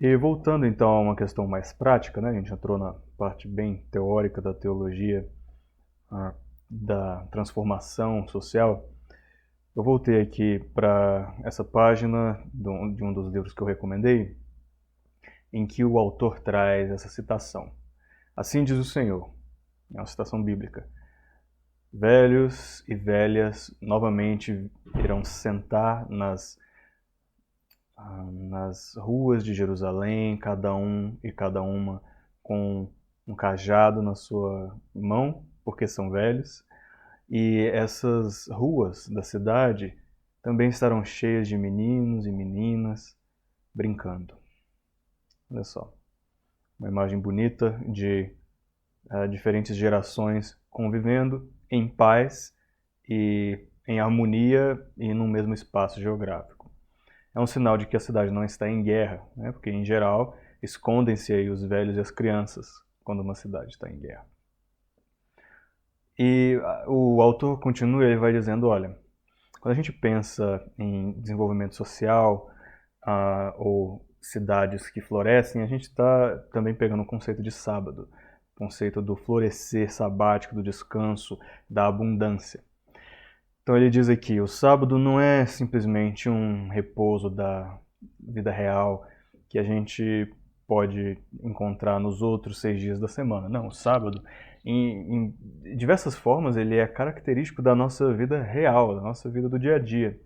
E voltando então a uma questão mais prática, né? A gente entrou na parte bem teórica da teologia, ah, da transformação social. Eu voltei aqui para essa página de um dos livros que eu recomendei, em que o autor traz essa citação. Assim diz o Senhor, é uma citação bíblica. Velhos e velhas novamente irão sentar nas ruas de Jerusalém, cada um e cada uma com um cajado na sua mão, porque são velhos, e essas ruas da cidade também estarão cheias de meninos e meninas brincando. Olha só, uma imagem bonita de diferentes gerações convivendo em paz e em harmonia e no mesmo espaço geográfico. É um sinal de que a cidade não está em guerra, né? Porque em geral escondem-se aí os velhos e as crianças quando uma cidade está em guerra. E o autor continua, ele vai dizendo, olha, quando a gente pensa em desenvolvimento social ou cidades que florescem, a gente está também pegando o conceito de sábado, o conceito do florescer sabático, do descanso, da abundância. Então ele diz aqui, o sábado não é simplesmente um repouso da vida real que a gente pode encontrar nos outros 6 dias da semana. Não, o sábado, em diversas formas, ele é característico da nossa vida real, da nossa vida do dia a dia.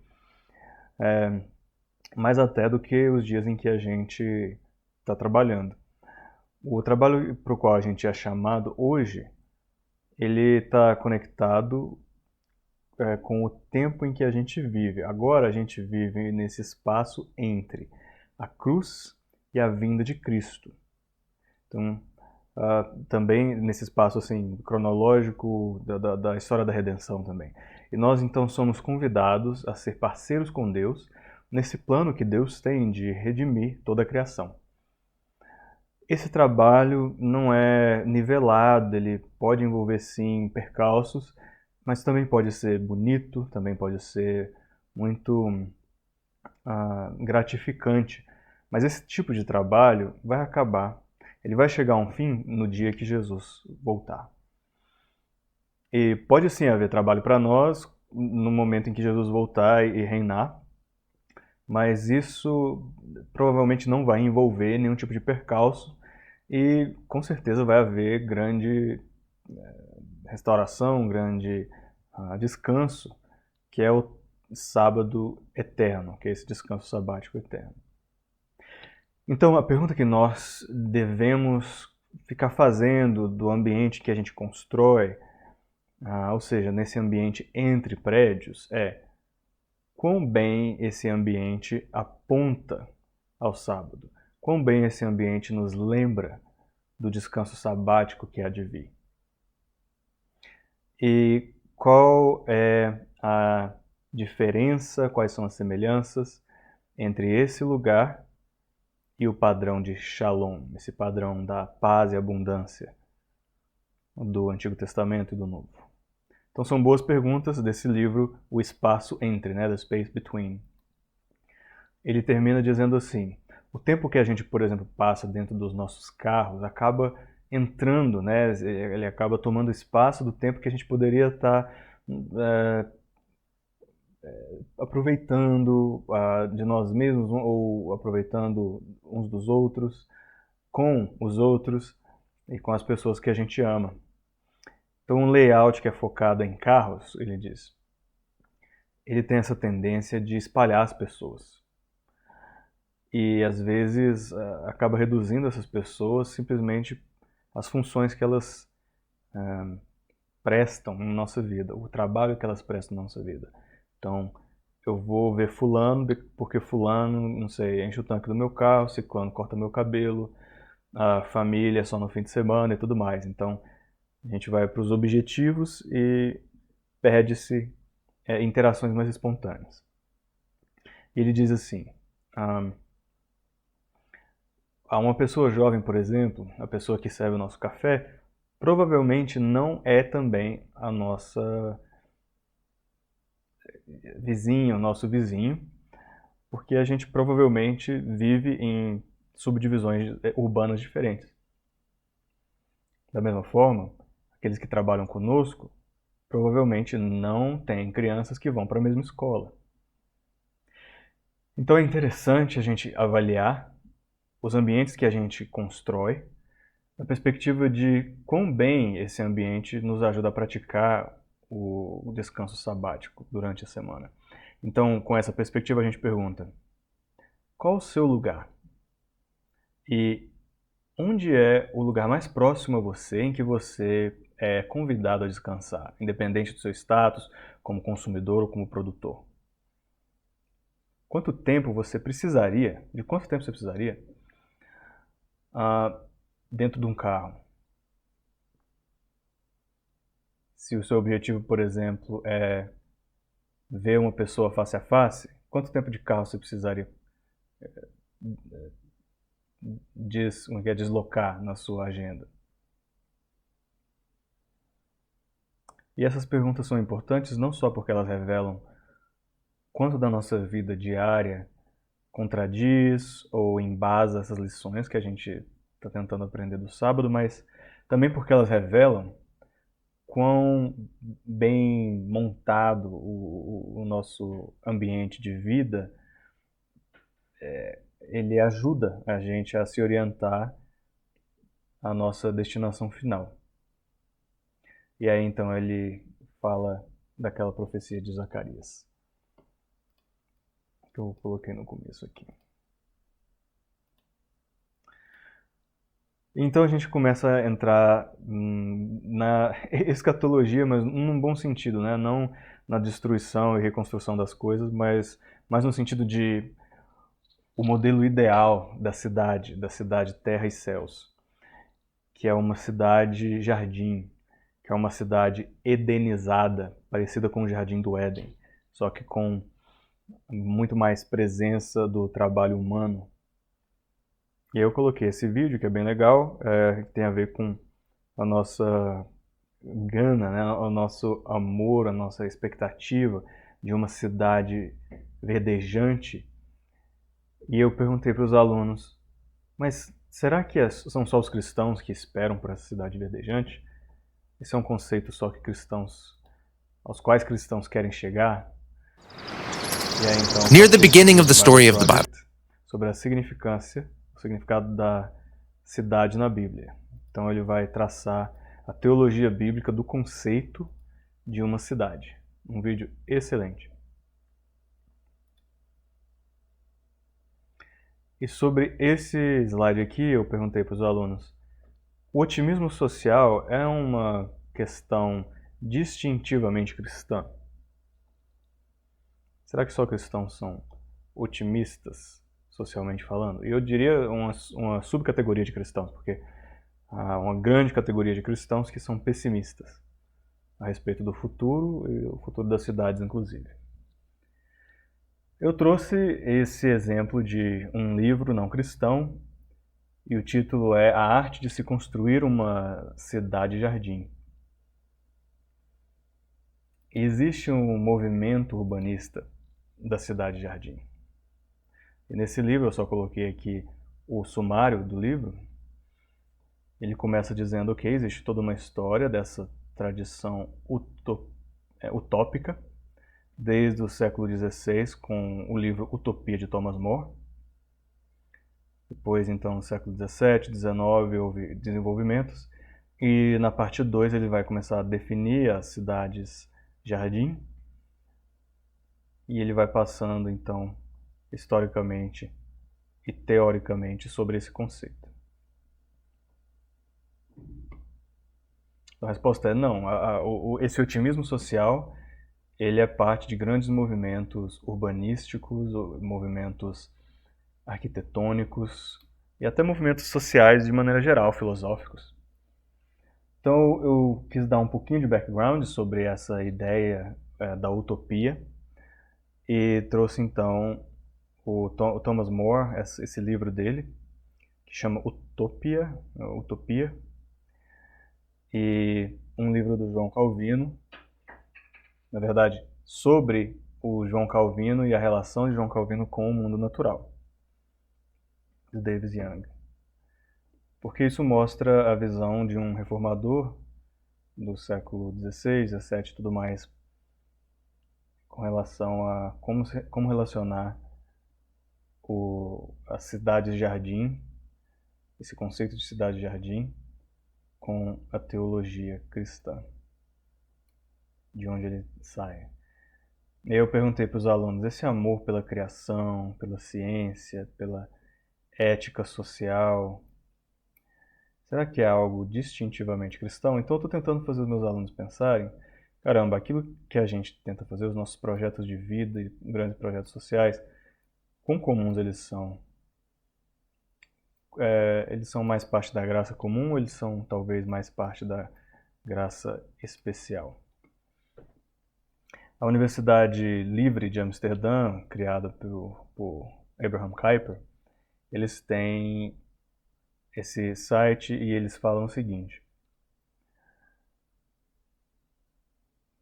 Mais até do que os dias em que a gente está trabalhando. O trabalho para o qual a gente é chamado hoje, ele está conectado com o tempo em que a gente vive. Agora a gente vive nesse espaço entre a cruz e a vinda de Cristo. Então, também nesse espaço assim cronológico da história da redenção também. E nós então somos convidados a ser parceiros com Deus nesse plano que Deus tem de redimir toda a criação. Esse trabalho não é nivelado, ele pode envolver sim percalços, mas também pode ser bonito, também pode ser muito gratificante. Mas esse tipo de trabalho vai acabar. Ele vai chegar a um fim no dia que Jesus voltar. E pode sim haver trabalho para nós no momento em que Jesus voltar e reinar, mas isso provavelmente não vai envolver nenhum tipo de percalço e com certeza vai haver grande restauração, grande descanso, que é o sábado eterno, que é esse descanso sabático eterno. Então, a pergunta que nós devemos ficar fazendo do ambiente que a gente constrói, ou seja, nesse ambiente entre prédios, é quão bem esse ambiente aponta ao sábado, quão bem esse ambiente nos lembra do descanso sabático que há de vir. E qual é a diferença, quais são as semelhanças entre esse lugar e o padrão de Shalom, esse padrão da paz e abundância do Antigo Testamento e do Novo? Então são boas perguntas desse livro, O Espaço Entre, né, The Space Between. Ele termina dizendo assim, o tempo que a gente, por exemplo, passa dentro dos nossos carros acaba entrando, né, ele acaba tomando espaço do tempo que a gente poderia estar aproveitando de nós mesmos ou aproveitando uns dos outros, com os outros e com as pessoas que a gente ama. Então, um layout que é focado em carros, ele diz, ele tem essa tendência de espalhar as pessoas. E às vezes acaba reduzindo essas pessoas simplesmente as funções que elas prestam na nossa vida, o trabalho que elas prestam na nossa vida. Então, eu vou ver fulano porque fulano, não sei, enche o tanque do meu carro, ciclano corta meu cabelo, a família é só no fim de semana e tudo mais. Então, a gente vai para os objetivos e perde-se interações mais espontâneas. E ele diz assim, a uma pessoa jovem, por exemplo, a pessoa que serve o nosso café, provavelmente não é também a nossa vizinha, o nosso vizinho, porque a gente provavelmente vive em subdivisões urbanas diferentes. Da mesma forma, aqueles que trabalham conosco provavelmente não têm crianças que vão para a mesma escola. Então é interessante a gente avaliar os ambientes que a gente constrói na perspectiva de quão bem esse ambiente nos ajuda a praticar o descanso sabático durante a semana. Então, com essa perspectiva, a gente pergunta: qual o seu lugar? E onde é o lugar mais próximo a você em que você é convidado a descansar, independente do seu status como consumidor ou como produtor? Quanto tempo você precisaria, de quanto tempo você precisaria dentro de um carro? Se o seu objetivo, por exemplo, é ver uma pessoa face a face, quanto tempo de carro você precisaria deslocar na sua agenda? E essas perguntas são importantes não só porque elas revelam quanto da nossa vida diária contradiz ou embasa essas lições que a gente está tentando aprender do sábado, mas também porque elas revelam quão bem montado o nosso ambiente de vida ele ajuda a gente a se orientar à nossa destinação final. E aí então ele fala daquela profecia de Zacarias, que eu coloquei no começo aqui. Então a gente começa a entrar na escatologia, mas num bom sentido, né? Não na destruição e reconstrução das coisas, mas no sentido de o modelo ideal da cidade terra e céus, que é uma cidade jardim, que é uma cidade edenizada, parecida com o Jardim do Éden, só que com muito mais presença do trabalho humano. E eu coloquei esse vídeo, que é bem legal, que tem a ver com a nossa gana, né? O nosso amor, a nossa expectativa de uma cidade verdejante. E eu perguntei para os alunos, mas será que são só os cristãos que esperam por essa cidade verdejante? Esse é um conceito só que aos quais cristãos querem chegar? E aí então, Near the beginning of the story of the Bible, sobre a significância, o significado da cidade na Bíblia. Então ele vai traçar a teologia bíblica do conceito de uma cidade. Um vídeo excelente. E sobre esse slide aqui, eu perguntei para os alunos: o otimismo social é uma questão distintivamente cristã? Será que só cristãos são otimistas, socialmente falando? E eu diria uma subcategoria de cristãos, porque há uma grande categoria de cristãos que são pessimistas a respeito do futuro e o futuro das cidades, inclusive. Eu trouxe esse exemplo de um livro não cristão e o título é A Arte de se Construir uma Cidade-Jardim. Existe um movimento urbanista da cidade-jardim. E nesse livro, eu só coloquei aqui o sumário do livro, ele começa dizendo que existe toda uma história dessa tradição utópica, desde o século XVI, com o livro Utopia de Thomas More. Depois, então, no século XVII, XIX, houve desenvolvimentos. E na parte 2 ele vai começar a definir as cidades-jardim. E ele vai passando, então, historicamente e teoricamente sobre esse conceito. A resposta é não. Esse otimismo social ele é parte de grandes movimentos urbanísticos, movimentos arquitetônicos e até movimentos sociais de maneira geral, filosóficos. Então eu quis dar um pouquinho de background sobre essa ideia da utopia e trouxe então o Thomas More, esse livro dele, que chama Utopia, e um livro do João Calvino, na verdade, sobre o João Calvino e a relação de João Calvino com o mundo natural. de Davis Young. Porque isso mostra a visão de um reformador do século XVI, XVII e tudo mais, com relação a como relacionar a cidade-jardim, esse conceito de cidade-jardim, com a teologia cristã, de onde ele sai. E aí eu perguntei para os alunos, esse amor pela criação, pela ciência, pela ética social, será que é algo distintivamente cristão? Então eu estou tentando fazer os meus alunos pensarem, caramba, aquilo que a gente tenta fazer, os nossos projetos de vida e grandes projetos sociais, quão comuns eles são? Eles são mais parte da graça comum ou eles são talvez mais parte da graça especial? A Universidade Livre de Amsterdã, criada por Abraham Kuyper, eles têm esse site e eles falam o seguinte.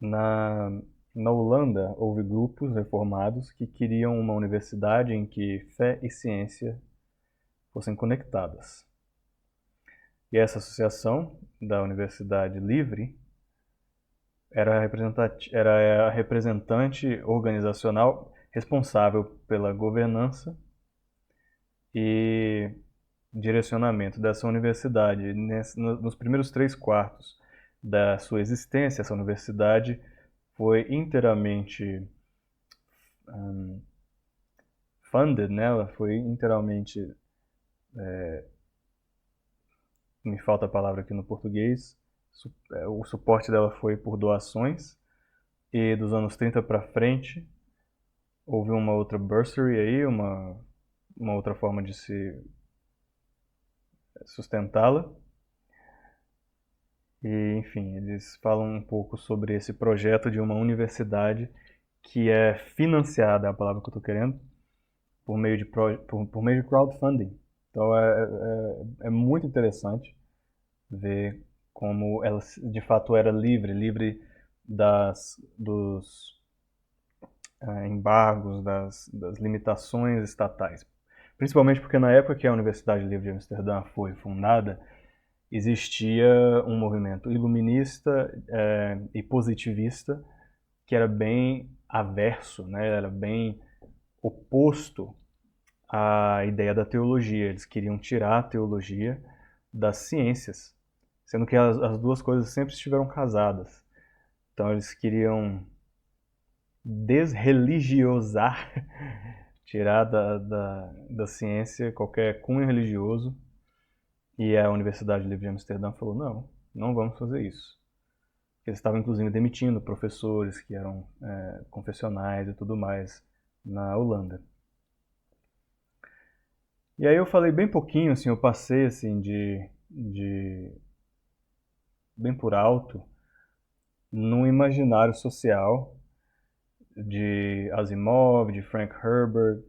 Na Holanda, houve grupos reformados que queriam uma universidade em que fé e ciência fossem conectadas. E essa associação da Universidade Livre era a representante organizacional responsável pela governança e direcionamento dessa universidade. Nos primeiros 3/4 da sua existência, essa universidade foi inteiramente funded, né? Ela foi inteiramente, me falta a palavra aqui no português, o suporte dela foi por doações, e dos anos 30 para frente houve uma outra bursary aí, uma outra forma de se sustentá-la. E, enfim, eles falam um pouco sobre esse projeto de uma universidade que é financiada, é a palavra que eu estou querendo, por meio de crowdfunding. Então é muito interessante ver como ela de fato era livre dos embargos, das limitações estatais. Principalmente porque na época que a Universidade Livre de Amsterdã foi fundada, existia um movimento iluminista e positivista que era bem averso, né? Era bem oposto à ideia da teologia. Eles queriam tirar a teologia das ciências, sendo que as duas coisas sempre estiveram casadas. Então eles queriam desreligiosar, tirar da ciência qualquer cunho religioso. E a Universidade Livre de Amsterdã falou, não vamos fazer isso. Eles estavam inclusive demitindo professores que eram confessionais e tudo mais na Holanda. E aí eu falei bem pouquinho, assim, eu passei assim de bem por alto no imaginário social de Asimov, de Frank Herbert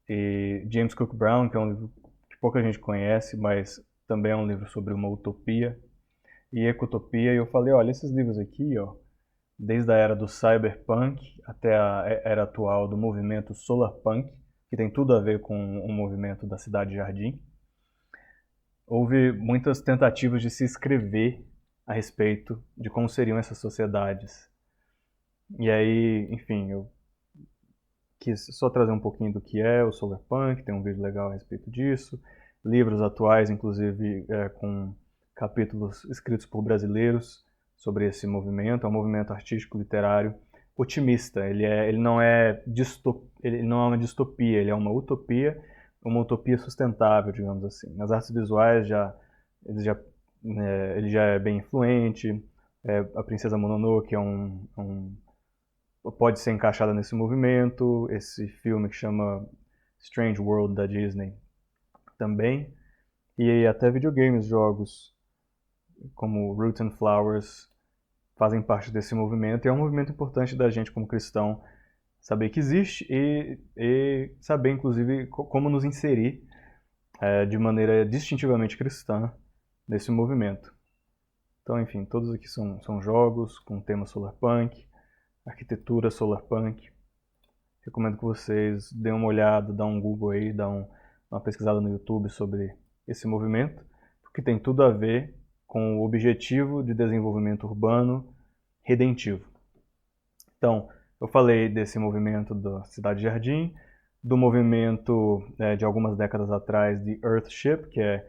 e James Cook Brown, que é um livro que pouca gente conhece, mas também é um livro sobre uma utopia e ecotopia. E eu falei, olha, esses livros aqui, ó, desde a era do cyberpunk até a era atual do movimento solarpunk, que tem tudo a ver com o movimento da cidade-jardim, houve muitas tentativas de se escrever a respeito de como seriam essas sociedades. E aí, enfim, eu quis só trazer um pouquinho do que é o solarpunk, tem um vídeo legal a respeito disso, livros atuais, inclusive com capítulos escritos por brasileiros sobre esse movimento. É um movimento artístico literário otimista. Ele não é uma distopia, ele é uma utopia sustentável, digamos assim. Nas artes visuais ele já é bem influente. A Princesa Mononoke pode ser encaixada nesse movimento. Esse filme que chama Strange World da Disney também. E até videogames, jogos como Roots and Flowers fazem parte desse movimento. E é um movimento importante da gente como cristão saber que existe e saber, inclusive, como nos inserir de maneira distintivamente cristã nesse movimento. Então, enfim, todos aqui são jogos com tema solarpunk, arquitetura solarpunk. Recomendo que vocês deem uma olhada, dão um Google aí, dão uma pesquisada no YouTube sobre esse movimento, porque tem tudo a ver com o objetivo de desenvolvimento urbano redentivo. Então, eu falei desse movimento da Cidade Jardim, do movimento de algumas décadas atrás de Earthship, que é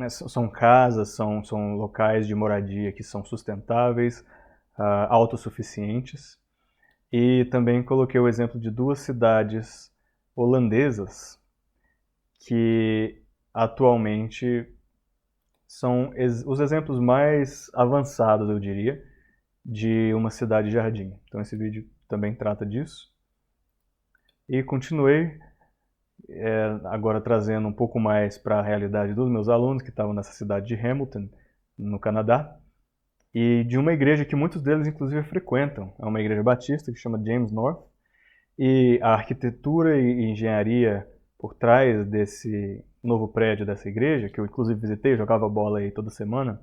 são casas, são locais de moradia que são sustentáveis, autossuficientes. E também coloquei o exemplo de 2 cidades holandesas que atualmente são os exemplos mais avançados, eu diria, de uma cidade-jardim. Então esse vídeo também trata disso. E continuei agora trazendo um pouco mais para a realidade dos meus alunos que estavam nessa cidade de Hamilton, no Canadá, e de uma igreja que muitos deles inclusive frequentam. É uma igreja batista que chama James North, e a arquitetura e engenharia por trás desse novo prédio dessa igreja, que eu inclusive visitei, jogava bola aí toda semana,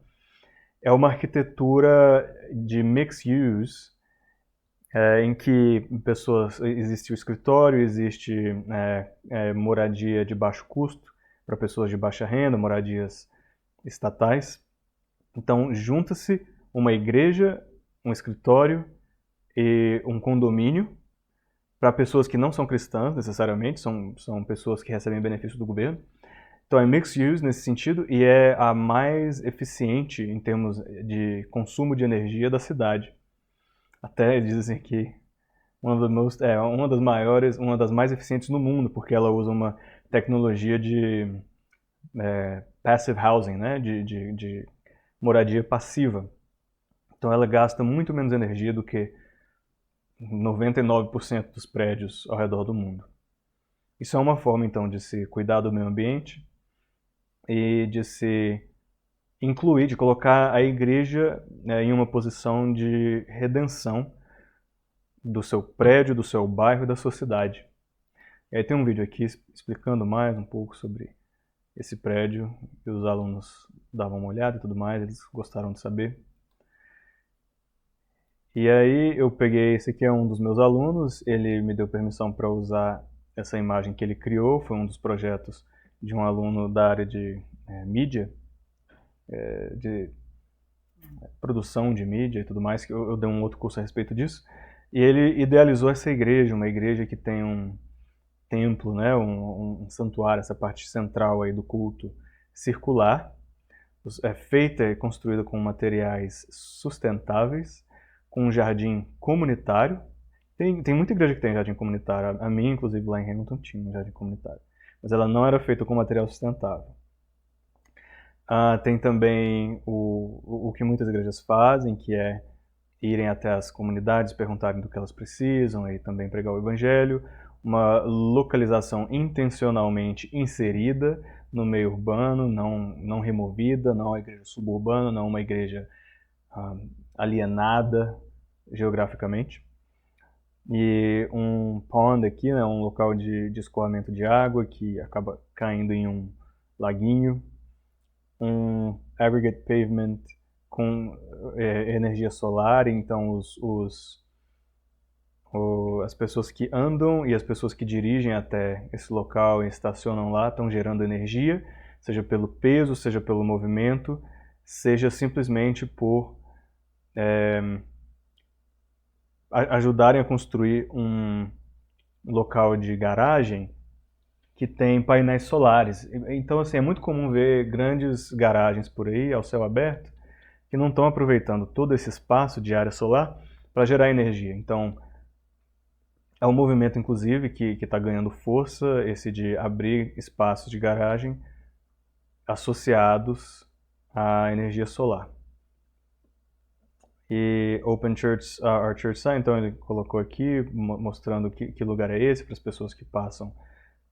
é uma arquitetura de mixed use, em que existe o escritório, existe moradia de baixo custo para pessoas de baixa renda, moradias estatais. Então junta-se uma igreja, um escritório e um condomínio para pessoas que não são cristãs necessariamente, são pessoas que recebem benefício do governo. Então é mixed use nesse sentido e é a mais eficiente em termos de consumo de energia da cidade. Até dizem que uma das mais eficientes no mundo, porque ela usa uma tecnologia de passive housing, né? de moradia passiva. Então ela gasta muito menos energia do que 99% dos prédios ao redor do mundo. Isso é uma forma, então, de se cuidar do meio ambiente e de se incluir, de colocar a igreja em uma posição de redenção do seu prédio, do seu bairro e da sua cidade. E aí tem um vídeo aqui explicando mais um pouco sobre esse prédio, e os alunos davam uma olhada e tudo mais, eles gostaram de saber. E aí eu peguei, esse aqui é um dos meus alunos, ele me deu permissão para usar essa imagem que ele criou, foi um dos projetos de um aluno da área de mídia, de produção de mídia e tudo mais, que eu dei um outro curso a respeito disso, e ele idealizou essa igreja, uma igreja que tem um templo, né, um santuário, essa parte central aí do culto circular, é feita e construída com materiais sustentáveis, com um jardim comunitário. Tem muita igreja que tem jardim comunitário. A minha, inclusive, lá em Hamilton, tinha um jardim comunitário. Mas ela não era feita com material sustentável. Tem também o que muitas igrejas fazem, que é irem até as comunidades, perguntarem do que elas precisam e também pregar o evangelho. Uma localização intencionalmente inserida no meio urbano, não removida, não uma igreja suburbana, não uma igreja alienada geograficamente. E um pond aqui, né, um local de escoamento de água que acaba caindo em um laguinho. Um aggregate pavement com energia solar, então as pessoas que andam e as pessoas que dirigem até esse local e estacionam lá estão gerando energia, seja pelo peso, seja pelo movimento, seja simplesmente por ajudarem a construir um local de garagem que tem painéis solares. Então, assim, é muito comum ver grandes garagens por aí, ao céu aberto, que não estão aproveitando todo esse espaço de área solar para gerar energia. Então, é um movimento, inclusive, que está ganhando força, esse de abrir espaços de garagem associados à energia solar. E Open Church, Our Church Sign, então ele colocou aqui, mostrando que lugar é esse, para as pessoas que passam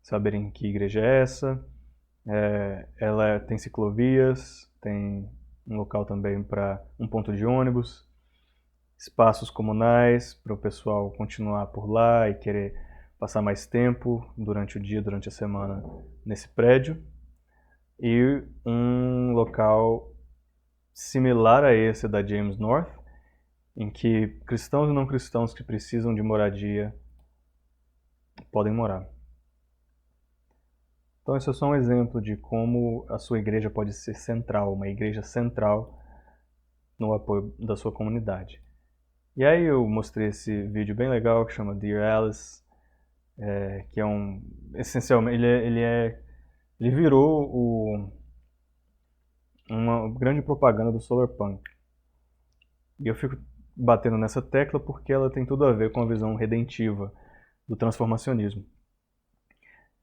saberem que igreja é essa. Ela tem ciclovias, tem um local também para um ponto de ônibus, espaços comunais para o pessoal continuar por lá e querer passar mais tempo durante o dia, durante a semana nesse prédio. E um local similar a esse da James North, em que cristãos e não cristãos que precisam de moradia podem morar. Então esse é só um exemplo de como a sua igreja pode ser central, uma igreja central no apoio da sua comunidade. E aí eu mostrei esse vídeo bem legal que chama Dear Alice, que é essencialmente, ele virou uma grande propaganda do Solarpunk. E eu fico batendo nessa tecla porque ela tem tudo a ver com a visão redentiva do transformacionismo.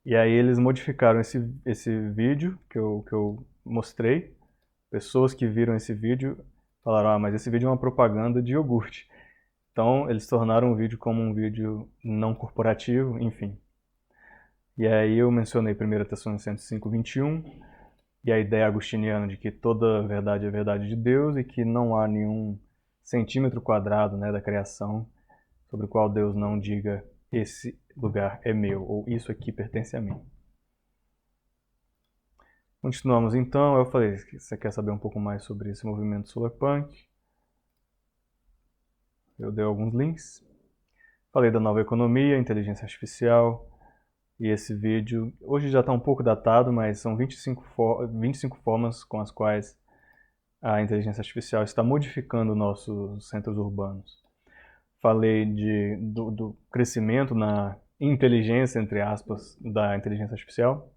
E aí eles modificaram esse vídeo que eu mostrei. Pessoas que viram esse vídeo falaram, mas esse vídeo é uma propaganda de iogurte. Então eles tornaram o vídeo como um vídeo não corporativo, enfim. E aí eu mencionei 1 Tessalonicenses 5:21 e a ideia agustiniana de que toda verdade é verdade de Deus e que não há nenhum centímetro quadrado, né, da criação sobre o qual Deus não diga esse lugar é meu ou isso aqui pertence a mim. Continuamos então, eu falei, você quer saber um pouco mais sobre esse movimento Solarpunk? Eu dei alguns links. Falei da nova economia, inteligência artificial, e esse vídeo hoje já está um pouco datado, mas são 25 formas com as quais a inteligência artificial está modificando nossos centros urbanos. Falei do crescimento na inteligência, entre aspas, da inteligência artificial,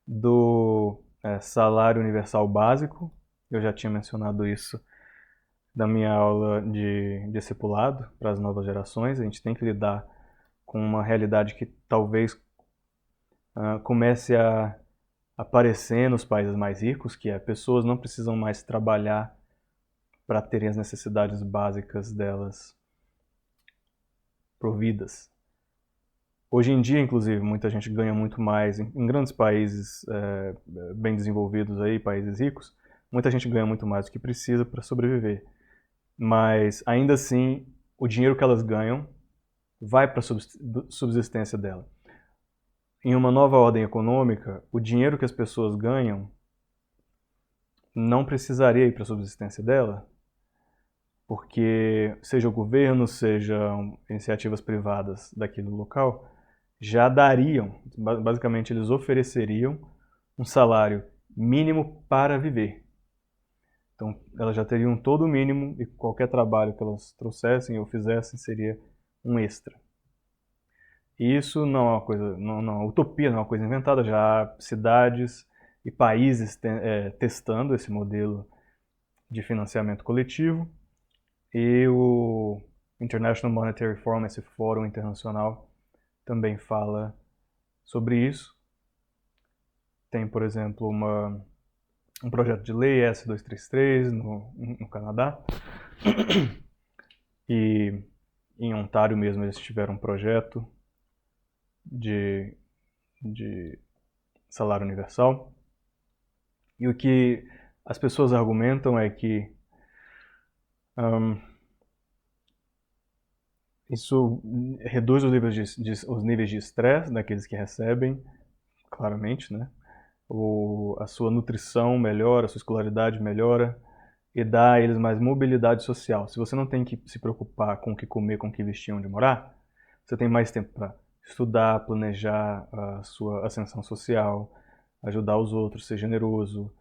do salário universal básico, eu já tinha mencionado isso da minha aula de discipulado para as novas gerações. A gente tem que lidar com uma realidade que talvez comece a aparecer nos países mais ricos, que é pessoas não precisam mais trabalhar para terem as necessidades básicas delas providas. Hoje em dia, inclusive, muita gente ganha muito mais em grandes países bem desenvolvidos aí, países ricos, muita gente ganha muito mais do que precisa para sobreviver. Mas ainda assim, o dinheiro que elas ganham vai para a subsistência dela. Em uma nova ordem econômica, o dinheiro que as pessoas ganham não precisaria ir para a subsistência dela, porque seja o governo, sejam iniciativas privadas daquele local, já dariam, basicamente eles ofereceriam um salário mínimo para viver. Então elas já teriam todo o mínimo e qualquer trabalho que elas trouxessem ou fizessem seria um extra. E isso não é uma coisa, não, utopia não é uma coisa inventada, já há cidades e países testando esse modelo de financiamento coletivo. E o International Monetary Forum, esse fórum internacional, também fala sobre isso. Tem, por exemplo, um projeto de lei S233 no Canadá. E em Ontário mesmo eles tiveram um projeto de salário universal. E o que as pessoas argumentam é que isso reduz os níveis de estresse daqueles que recebem, claramente, né? A sua nutrição melhora, a sua escolaridade melhora e dá a eles mais mobilidade social. Se você não tem que se preocupar com o que comer, com o que vestir, onde morar, você tem mais tempo para estudar, planejar a sua ascensão social, ajudar os outros, ser generoso.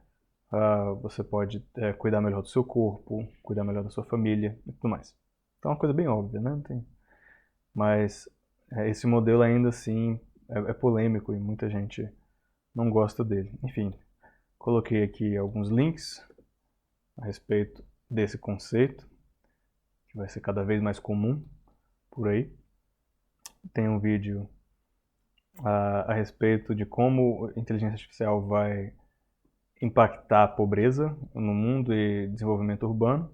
Você pode cuidar melhor do seu corpo, cuidar melhor da sua família e tudo mais. Então é uma coisa bem óbvia, né? Mas esse modelo ainda assim é polêmico e muita gente não gosta dele. Enfim, coloquei aqui alguns links a respeito desse conceito, que vai ser cada vez mais comum por aí. Tem um vídeo a respeito de como a inteligência artificial vai impactar a pobreza no mundo e desenvolvimento urbano.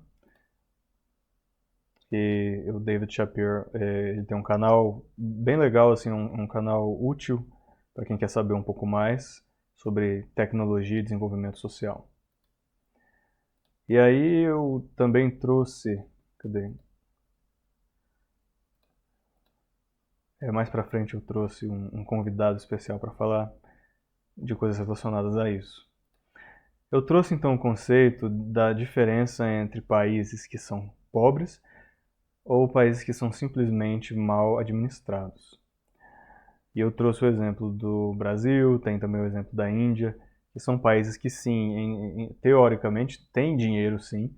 E o David Shapiro, ele tem um canal bem legal, assim, um canal útil para quem quer saber um pouco mais sobre tecnologia e desenvolvimento social. E aí eu também trouxe, mais para frente eu trouxe um convidado especial para falar de coisas relacionadas a isso. Eu trouxe então o conceito da diferença entre países que são pobres ou países que são simplesmente mal administrados. E eu trouxe o exemplo do Brasil, tem também o exemplo da Índia, que são países que sim, teoricamente, têm dinheiro sim,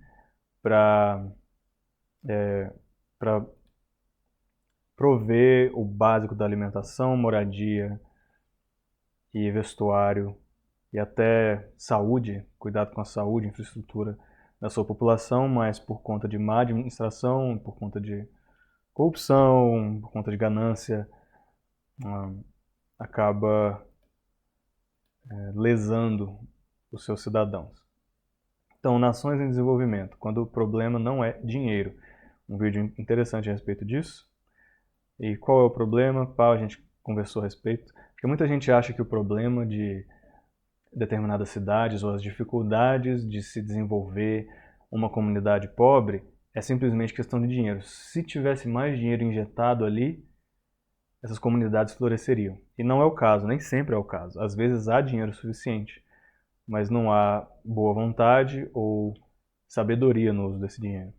para prover o básico da alimentação, moradia e vestuário e até saúde, cuidado com a saúde, infraestrutura da sua população, mas por conta de má administração, por conta de corrupção, por conta de ganância, acaba lesando os seus cidadãos. Então, nações em desenvolvimento, quando o problema não é dinheiro. Um vídeo interessante a respeito disso. E qual é o problema? A gente conversou a respeito. Porque muita gente acha que o problema de determinadas cidades ou as dificuldades de se desenvolver uma comunidade pobre é simplesmente questão de dinheiro. Se tivesse mais dinheiro injetado ali, essas comunidades floresceriam. E não é o caso, nem sempre é o caso. Às vezes há dinheiro suficiente, mas não há boa vontade ou sabedoria no uso desse dinheiro.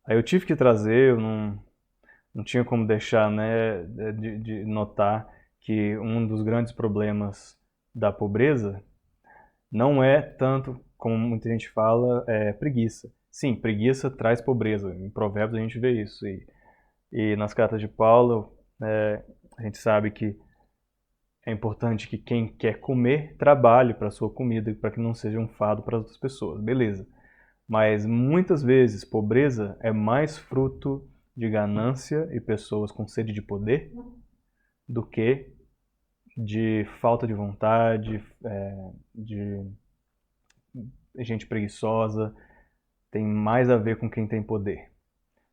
Aí eu tive que trazer, eu não tinha como deixar, né, de notar que um dos grandes problemas da pobreza não é tanto, como muita gente fala, preguiça. Sim, preguiça traz pobreza. Em Provérbios a gente vê isso. E nas cartas de Paulo, a gente sabe que é importante que quem quer comer trabalhe para a sua comida, para que não seja um fardo para as outras pessoas. Beleza. Mas muitas vezes pobreza é mais fruto de ganância e pessoas com sede de poder do que de falta de vontade, de gente preguiçosa. Tem mais a ver com quem tem poder.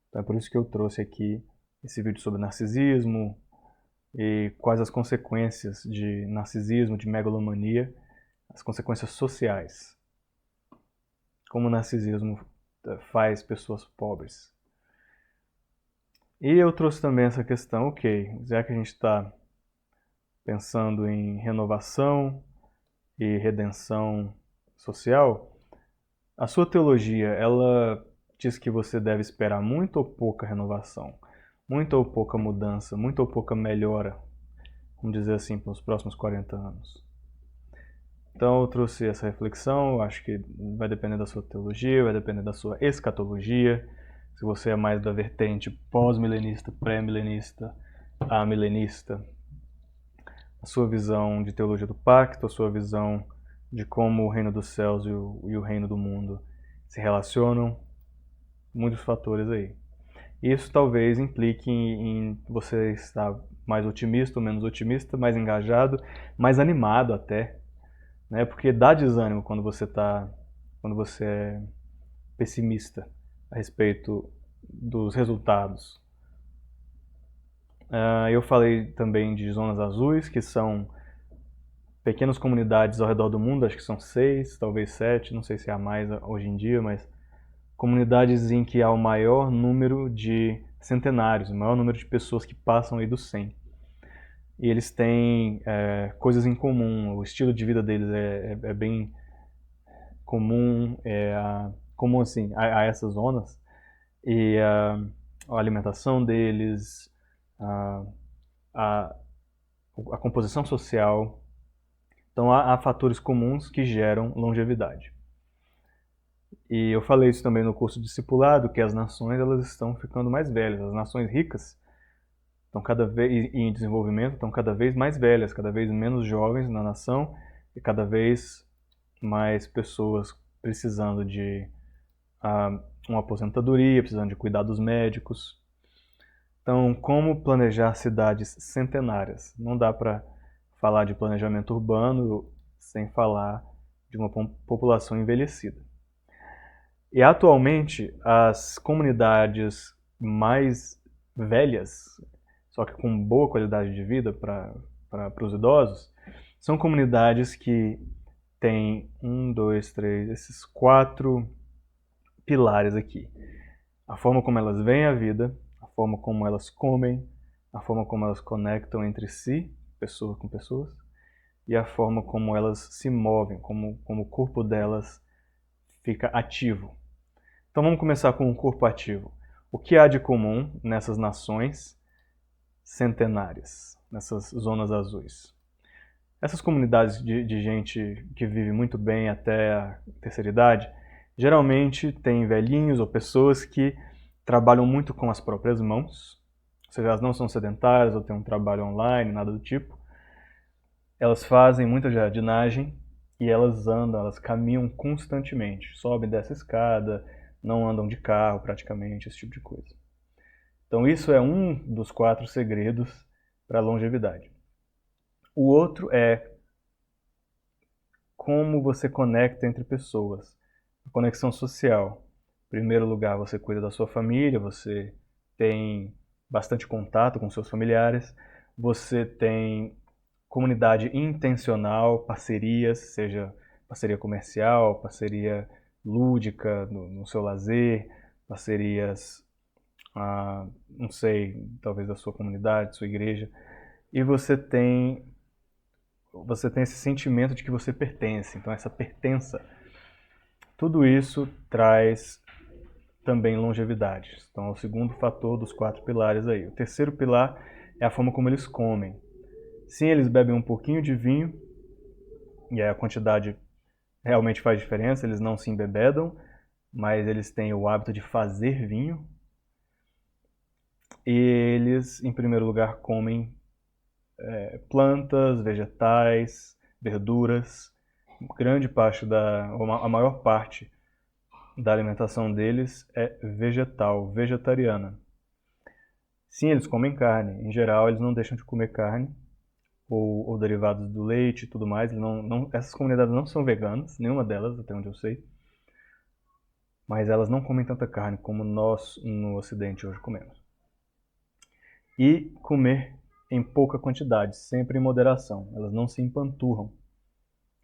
Então é por isso que eu trouxe aqui esse vídeo sobre narcisismo e quais as consequências de narcisismo, de megalomania, as consequências sociais. Como o narcisismo faz pessoas pobres. E eu trouxe também essa questão, ok, já que a gente está pensando em renovação e redenção social, a sua teologia, ela diz que você deve esperar muito ou pouca renovação, muita ou pouca mudança, muita ou pouca melhora, vamos dizer assim, para os próximos 40 anos. Então eu trouxe essa reflexão, acho que vai depender da sua teologia, vai depender da sua escatologia, se você é mais da vertente pós-milenista, pré-milenista, amilenista, a sua visão de teologia do pacto, a sua visão de como o reino dos céus e o reino do mundo se relacionam, muitos fatores aí. Isso talvez implique em você estar mais otimista ou menos otimista, mais engajado, mais animado até, né? Porque dá desânimo quando você é pessimista a respeito dos resultados. Eu falei também de zonas azuis, que são pequenas comunidades ao redor do mundo, acho que são 6, talvez 7, não sei se há mais hoje em dia, mas comunidades em que há o maior número de centenários, o maior número de pessoas que passam aí dos 100. E eles têm coisas em comum, o estilo de vida deles é bem comum, comum assim, a essas zonas. E a alimentação deles, a composição social. Então há fatores comuns que geram longevidade. E eu falei isso também no curso discipulado, que as nações elas estão ficando mais velhas. As nações ricas estão cada vez em desenvolvimento estão cada vez mais velhas, cada vez menos jovens na nação e cada vez mais pessoas precisando de uma aposentadoria, precisando de cuidados médicos. Então, como planejar cidades centenárias? Não dá para falar de planejamento urbano sem falar de uma população envelhecida. E atualmente, as comunidades mais velhas, só que com boa qualidade de vida para os idosos, são comunidades que têm esses 4 pilares aqui. A forma como elas veem a vida, a forma como elas comem, a forma como elas conectam entre si, pessoas com pessoas, e a forma como elas se movem, como o corpo delas fica ativo. Então vamos começar com o corpo ativo. O que há de comum nessas nações centenárias, nessas zonas azuis. Essas comunidades de gente que vive muito bem até a terceira idade, geralmente tem velhinhos ou pessoas que trabalham muito com as próprias mãos, ou seja, elas não são sedentárias ou têm um trabalho online, nada do tipo. Elas fazem muita jardinagem e elas andam, elas caminham constantemente, sobem dessa escada, não andam de carro praticamente, esse tipo de coisa. Então isso é um dos 4 segredos para a longevidade. O outro é como você conecta entre pessoas. A conexão social. Em primeiro lugar, você cuida da sua família, você tem bastante contato com seus familiares, você tem comunidade intencional, parcerias, seja parceria comercial, parceria lúdica no seu lazer, parcerias, não sei, talvez da sua comunidade, sua igreja, e você tem esse sentimento de que você pertence, então essa pertença. Tudo isso traz também longevidade. Então é o segundo fator dos 4 pilares aí. O terceiro pilar é a forma como eles comem. Sim, eles bebem um pouquinho de vinho, e a quantidade realmente faz diferença, eles não se embebedam, mas eles têm o hábito de fazer vinho. E eles, em primeiro lugar, comem plantas, vegetais, verduras. Grande parte a maior parte da alimentação deles é vegetal, vegetariana. Sim, eles comem carne. Em geral, eles não deixam de comer carne ou derivados do leite e tudo mais. Essas comunidades não são veganas, nenhuma delas, até onde eu sei. Mas elas não comem tanta carne como nós no Ocidente hoje comemos. E comer em pouca quantidade, sempre em moderação. Elas não se empanturram.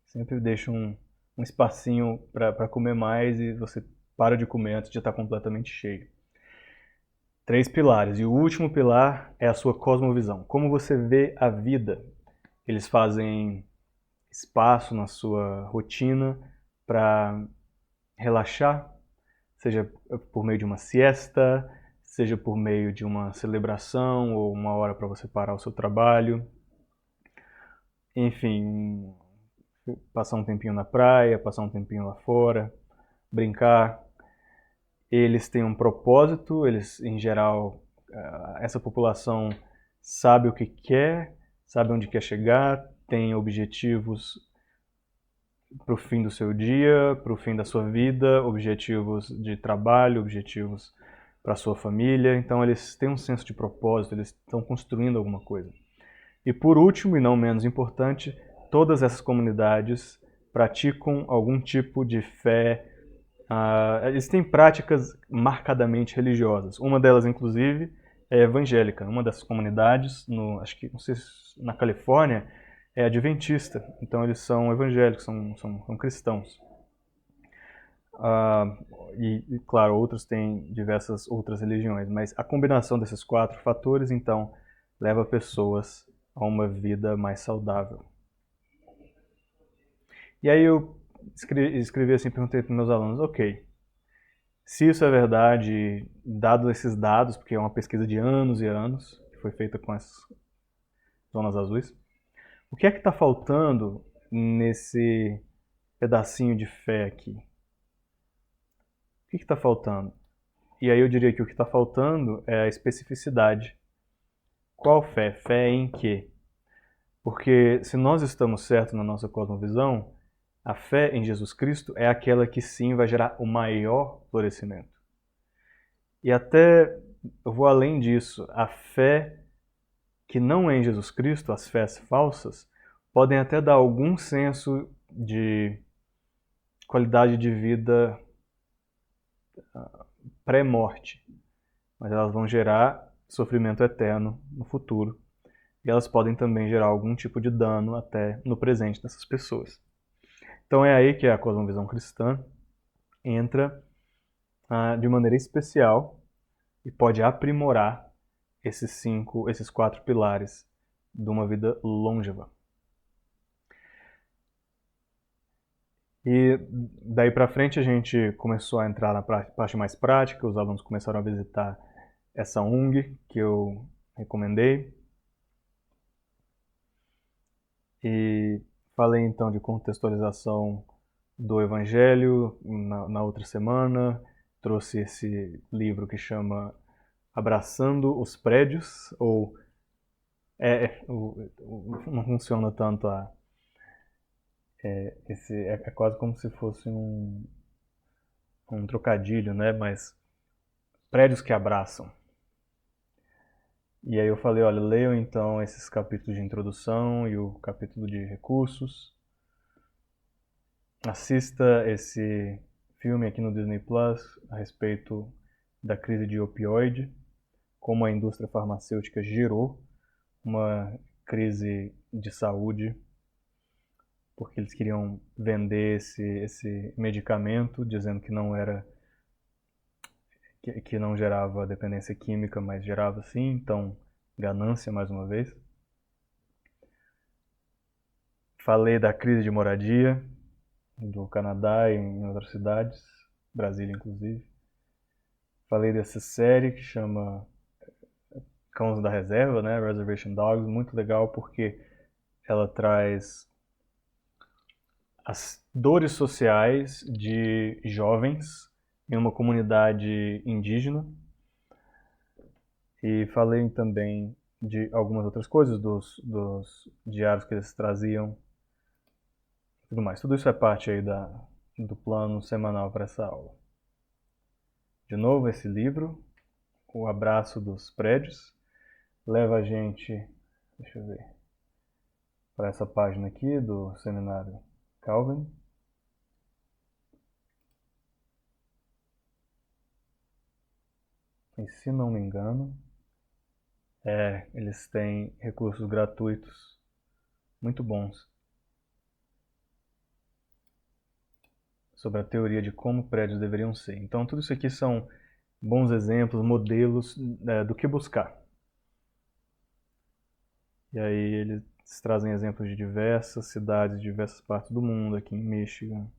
Sempre deixam um espacinho para comer mais e você para de comer antes de estar completamente cheio. 3 pilares. E o último pilar é a sua cosmovisão. Como você vê a vida. Eles fazem espaço na sua rotina para relaxar, seja por meio de uma siesta, seja por meio de uma celebração ou uma hora para você parar o seu trabalho. Enfim, passar um tempinho na praia, passar um tempinho lá fora, brincar. Eles têm um propósito, eles, em geral, essa população sabe o que quer, sabe onde quer chegar, tem objetivos para o fim do seu dia, para o fim da sua vida, objetivos de trabalho, objetivos para a sua família. Então eles têm um senso de propósito, eles estão construindo alguma coisa. E por último, e não menos importante, todas essas comunidades praticam algum tipo de fé. Eles têm práticas marcadamente religiosas. Uma delas, inclusive, é evangélica. Uma dessas comunidades, acho que não sei se na Califórnia, é adventista. Então eles são evangélicos, são cristãos. E, claro, outros têm diversas outras religiões, mas a combinação desses 4 fatores, então, leva pessoas a uma vida mais saudável. E aí eu escrevi assim, perguntei para meus alunos, ok, se isso é verdade, dado esses dados, porque é uma pesquisa de anos e anos, que foi feita com as zonas azuis, o que é que está faltando nesse pedacinho de fé aqui? O que está faltando? E aí eu diria que o que está faltando é a especificidade. Qual fé? Fé em quê? Porque se nós estamos certos na nossa cosmovisão, a fé em Jesus Cristo é aquela que sim vai gerar o maior florescimento. E até eu vou além disso, a fé que não é em Jesus Cristo, as fés falsas, podem até dar algum senso de qualidade de vida pré-morte, mas elas vão gerar sofrimento eterno no futuro. E elas podem também gerar algum tipo de dano até no presente dessas pessoas. Então é aí que a cosmovisão cristã entra de maneira especial e pode aprimorar esses 4 pilares de uma vida longeva. E daí para frente a gente começou a entrar na parte mais prática, os alunos começaram a visitar essa ONG que eu recomendei. E falei então de contextualização do Evangelho na outra semana. Trouxe esse livro que chama Abraçando os Prédios, ou não funciona tanto é quase como se fosse um trocadilho, né? Mas prédios que abraçam. E aí eu falei, olha, leiam então esses capítulos de introdução e o capítulo de recursos. Assista esse filme aqui no Disney Plus a respeito da crise de opioide, como a indústria farmacêutica gerou uma crise de saúde, porque eles queriam vender esse medicamento, dizendo que não era que não gerava dependência química, mas gerava sim, então ganância mais uma vez. Falei da crise de moradia do Canadá e em outras cidades, Brasília inclusive. Falei dessa série que chama Cães da Reserva, né, Reservation Dogs, muito legal porque ela traz as dores sociais de jovens em uma comunidade indígena. E falei também de algumas outras coisas, dos diários que eles traziam e tudo mais. Tudo isso é parte aí do plano semanal para essa aula. De novo, esse livro, O Abraço dos Prédios, leva a gente, deixa eu ver, para essa página aqui do seminário Calvin. E se não me engano, eles têm recursos gratuitos muito bons sobre a teoria de como prédios deveriam ser. Então, tudo isso aqui são bons exemplos, modelos do que buscar. E aí eles trazem exemplos de diversas cidades, de diversas partes do mundo, aqui em Michigan.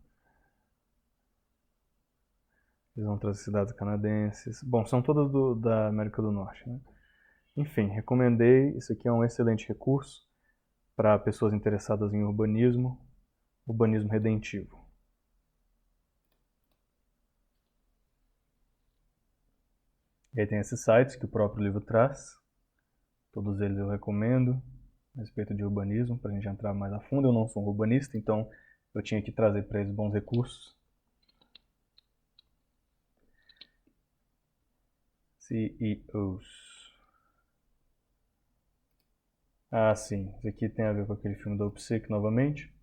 Eles vão trazer cidades canadenses. Bom, são todas da América do Norte, né? Enfim, recomendei. Isso aqui é um excelente recurso para pessoas interessadas em urbanismo redentivo. E aí tem esses sites que o próprio livro traz. Todos eles eu recomendo a respeito de urbanismo, para a gente entrar mais a fundo. Eu não sou um urbanista, então eu tinha que trazer para eles bons recursos. CEOs. Ah, sim. Isso aqui tem a ver com aquele filme da Opsic novamente.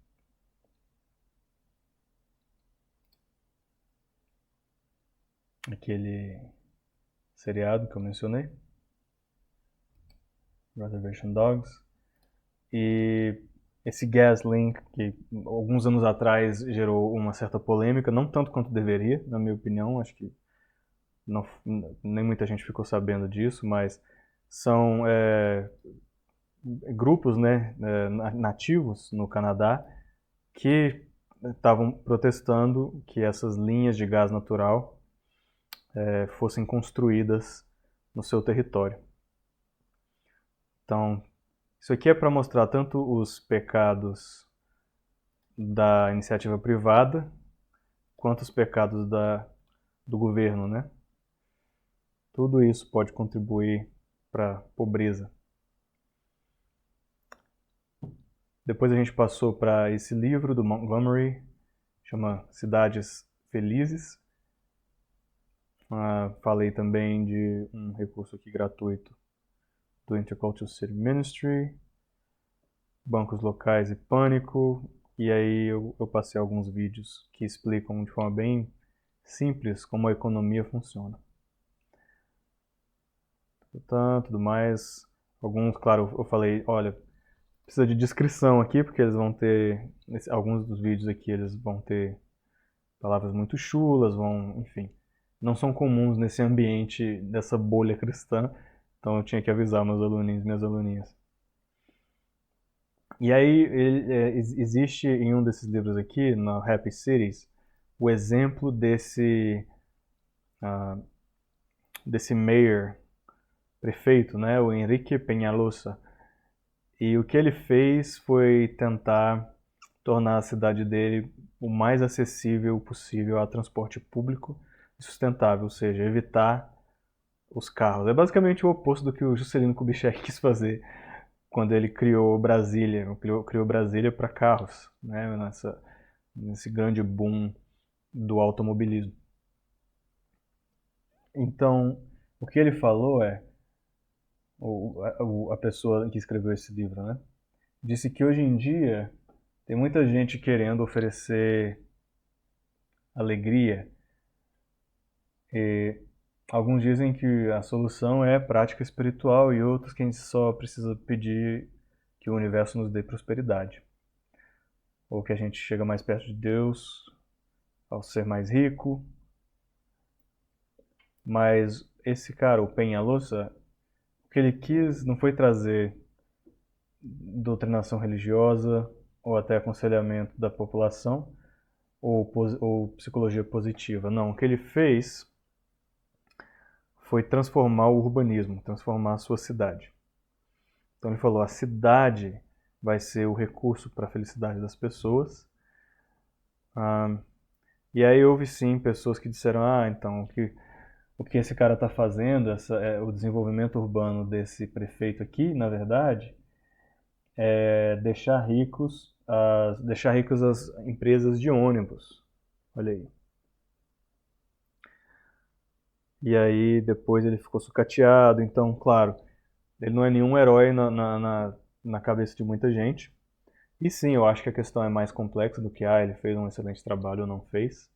Aquele seriado que eu mencionei. Reservation Dogs. E esse Gaslink, que alguns anos atrás gerou uma certa polêmica, não tanto quanto deveria, na minha opinião, acho que não, nem muita gente ficou sabendo disso, mas são grupos, né, nativos no Canadá que estavam protestando que essas linhas de gás natural fossem construídas no seu território. Então, isso aqui é para mostrar tanto os pecados da iniciativa privada quanto os pecados do governo, né? Tudo isso pode contribuir para a pobreza. Depois a gente passou para esse livro do Montgomery, chama Cidades Felizes. Falei também de um recurso aqui gratuito do Intercultural City Ministry, bancos locais e pânico. E aí eu passei alguns vídeos que explicam de forma bem simples como a economia funciona. Tudo mais. Alguns, claro, eu falei, olha, precisa de descrição aqui, porque eles vão ter, alguns dos vídeos aqui eles vão ter palavras muito chulas, enfim, não são comuns nesse ambiente dessa bolha cristã, então eu tinha que avisar meus aluninhos, minhas aluninhas. E aí existe em um desses livros aqui, na Happy Cities, o exemplo desse mayor prefeito, né, o Enrique Peñalosa. E o que ele fez foi tentar tornar a cidade dele o mais acessível possível a transporte público e sustentável, ou seja, evitar os carros. É basicamente o oposto do que o Juscelino Kubitschek quis fazer quando ele criou Brasília, criou Brasília para carros, né, nesse grande boom do automobilismo. Então, o que ele falou a pessoa que escreveu esse livro, né, disse que hoje em dia tem muita gente querendo oferecer alegria e alguns dizem que a solução é prática espiritual e outros que a gente só precisa pedir que o universo nos dê prosperidade. Ou que a gente chega mais perto de Deus ao ser mais rico. Mas esse cara, o Peñalosa, o que ele quis não foi trazer doutrinação religiosa ou até aconselhamento da população ou psicologia positiva. Não, o que ele fez foi transformar o urbanismo, transformar a sua cidade. Então ele falou, a cidade vai ser o recurso para a felicidade das pessoas. E aí houve sim pessoas que disseram, então o que esse cara está fazendo, o desenvolvimento urbano desse prefeito aqui, na verdade, é deixar ricas as empresas de ônibus. Olha aí. E aí depois ele ficou sucateado, então, claro, ele não é nenhum herói na cabeça de muita gente. E sim, eu acho que a questão é mais complexa do que, ele fez um excelente trabalho ou não fez.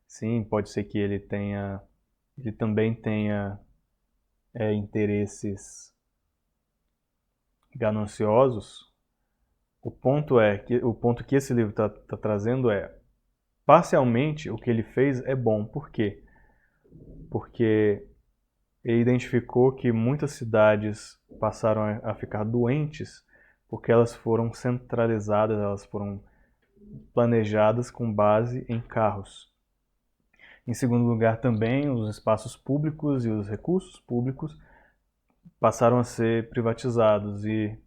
Sim, pode ser que ele também tenha interesses gananciosos. O ponto que esse livro está trazendo parcialmente o que ele fez é bom. Por quê? Porque ele identificou que muitas cidades passaram a ficar doentes porque elas foram centralizadas, elas foram planejadas com base em carros. Em segundo lugar, também, os espaços públicos e os recursos públicos passaram a ser privatizados e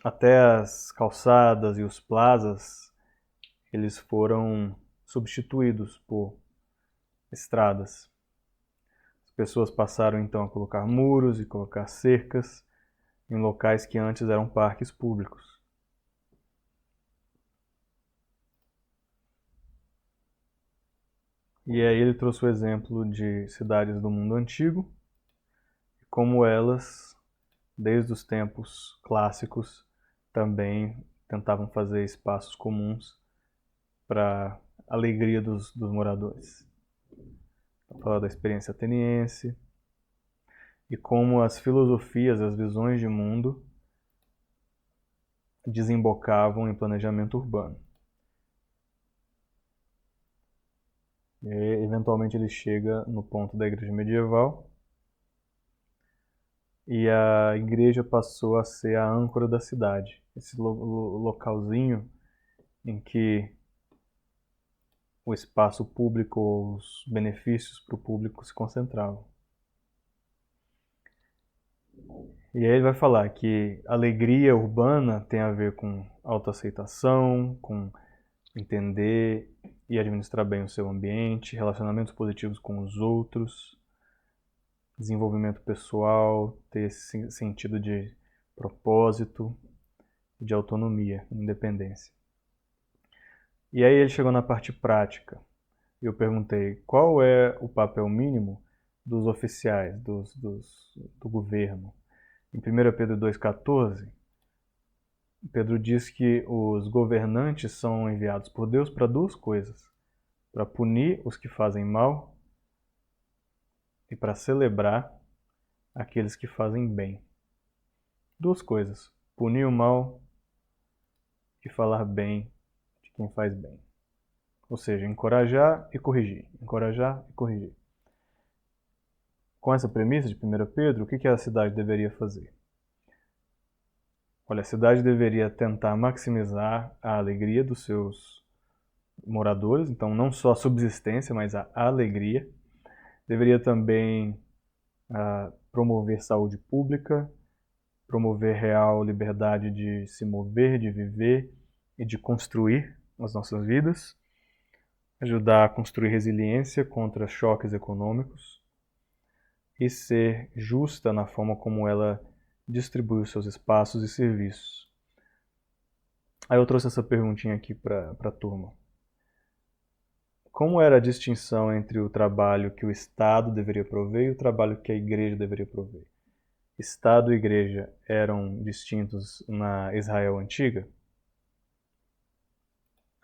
até as calçadas e os plazas, eles foram substituídos por estradas. As pessoas passaram então a colocar muros e colocar cercas em locais que antes eram parques públicos. E aí ele trouxe o exemplo de cidades do mundo antigo, como elas, desde os tempos clássicos, também tentavam fazer espaços comuns para a alegria dos moradores. Vou falar da experiência ateniense e como as filosofias, as visões de mundo desembocavam em planejamento urbano. E aí, eventualmente ele chega no ponto da igreja medieval e a igreja passou a ser a âncora da cidade, esse localzinho em que o espaço público, os benefícios para o público se concentravam. E aí ele vai falar que alegria urbana tem a ver com autoaceitação, com entender e administrar bem o seu ambiente, relacionamentos positivos com os outros, desenvolvimento pessoal, ter esse sentido de propósito, de autonomia, independência. E aí ele chegou na parte prática. E eu perguntei qual é o papel mínimo dos oficiais, do governo. Em 1 Pedro 2,14, Pedro diz que os governantes são enviados por Deus para duas coisas: para punir os que fazem mal e para celebrar aqueles que fazem bem. Duas coisas: punir o mal e falar bem de quem faz bem. Ou seja, encorajar e corrigir. Encorajar e corrigir. Com essa premissa de 1 Pedro, o que a cidade deveria fazer? Olha, a cidade deveria tentar maximizar a alegria dos seus moradores, então não só a subsistência, mas a alegria. Deveria também promover saúde pública, promover real liberdade de se mover, de viver e de construir as nossas vidas, ajudar a construir resiliência contra choques econômicos e ser justa na forma como ela distribui os seus espaços e serviços. Aí eu trouxe essa perguntinha aqui para a turma. Como era a distinção entre o trabalho que o Estado deveria prover e o trabalho que a igreja deveria prover? Estado e igreja eram distintos na Israel antiga?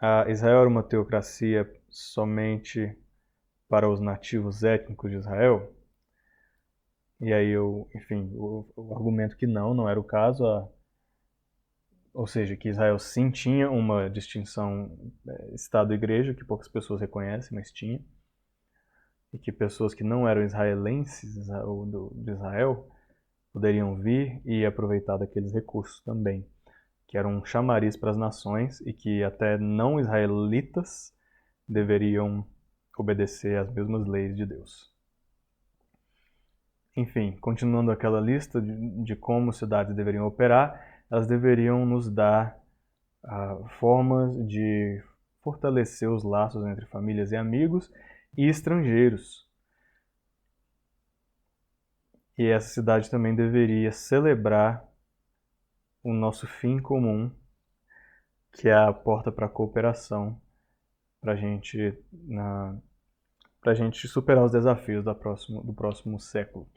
A Israel era uma teocracia somente para os nativos étnicos de Israel? E aí enfim, o argumento que não era o caso, ou seja, que Israel sim tinha uma distinção Estado e igreja, que poucas pessoas reconhecem, mas tinha, e que pessoas que não eram israelenses de Israel poderiam vir e aproveitar daqueles recursos também, que eram um chamariz para as nações e que até não israelitas deveriam obedecer às mesmas leis de Deus. Enfim, continuando aquela lista de como cidades deveriam operar, elas deveriam nos dar formas de fortalecer os laços entre famílias e amigos e estrangeiros. E essa cidade também deveria celebrar o nosso fim comum, que é a porta para a cooperação, para a gente superar os desafios do próximo século.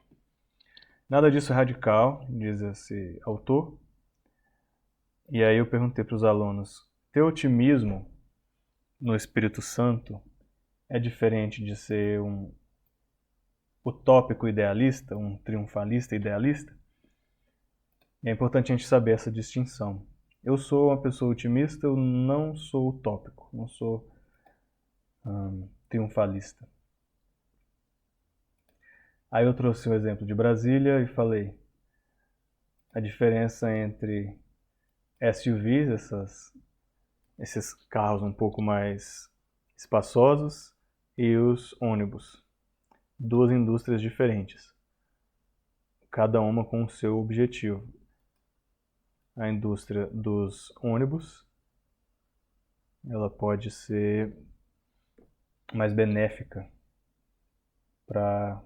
Nada disso é radical, diz esse autor. E aí eu perguntei para os alunos, ter otimismo no Espírito Santo é diferente de ser um utópico idealista, um triunfalista idealista? E é importante a gente saber essa distinção. Eu sou uma pessoa otimista, eu não sou utópico, não sou triunfalista. Aí eu trouxe um exemplo de Brasília e falei a diferença entre SUVs, esses carros um pouco mais espaçosos, e os ônibus. Duas indústrias diferentes, cada uma com o seu objetivo. A indústria dos ônibus, ela pode ser mais benéfica para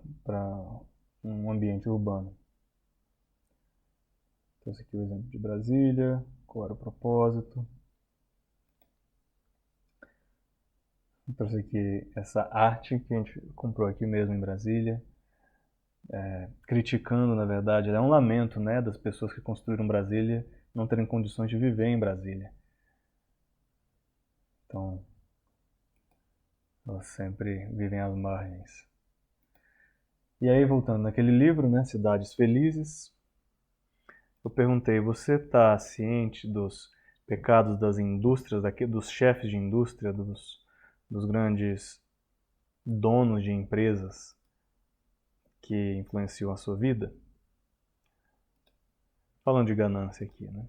um ambiente urbano. Então esse aqui é o exemplo de Brasília, qual era o propósito. Eu trouxe aqui essa arte que a gente comprou aqui mesmo em Brasília, criticando, na verdade, é um lamento, né, das pessoas que construíram Brasília não terem condições de viver em Brasília. Então, elas sempre vivem às margens. E aí, voltando naquele livro, né, Cidades Felizes, eu perguntei, você está ciente dos pecados das indústrias, dos chefes de indústria, dos grandes donos de empresas que influenciam a sua vida? Falando de ganância aqui, né?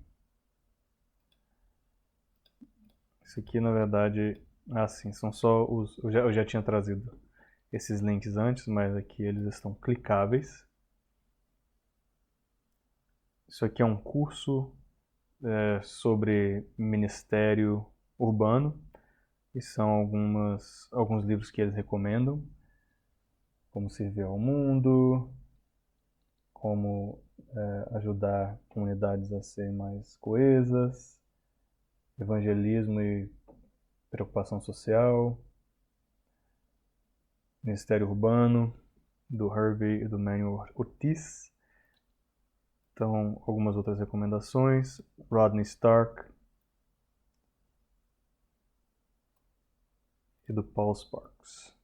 Isso aqui, na verdade, assim, são só os... Eu já tinha trazido esses links antes, mas aqui eles estão clicáveis. Isso aqui é um curso sobre ministério urbano, e são alguns livros que eles recomendam, como servir ao mundo, como ajudar comunidades a serem mais coesas, evangelismo e preocupação social, Ministério Urbano, do Harvey e do Manuel Ortiz. Então, algumas outras recomendações, Rodney Stark e do Paul Sparks.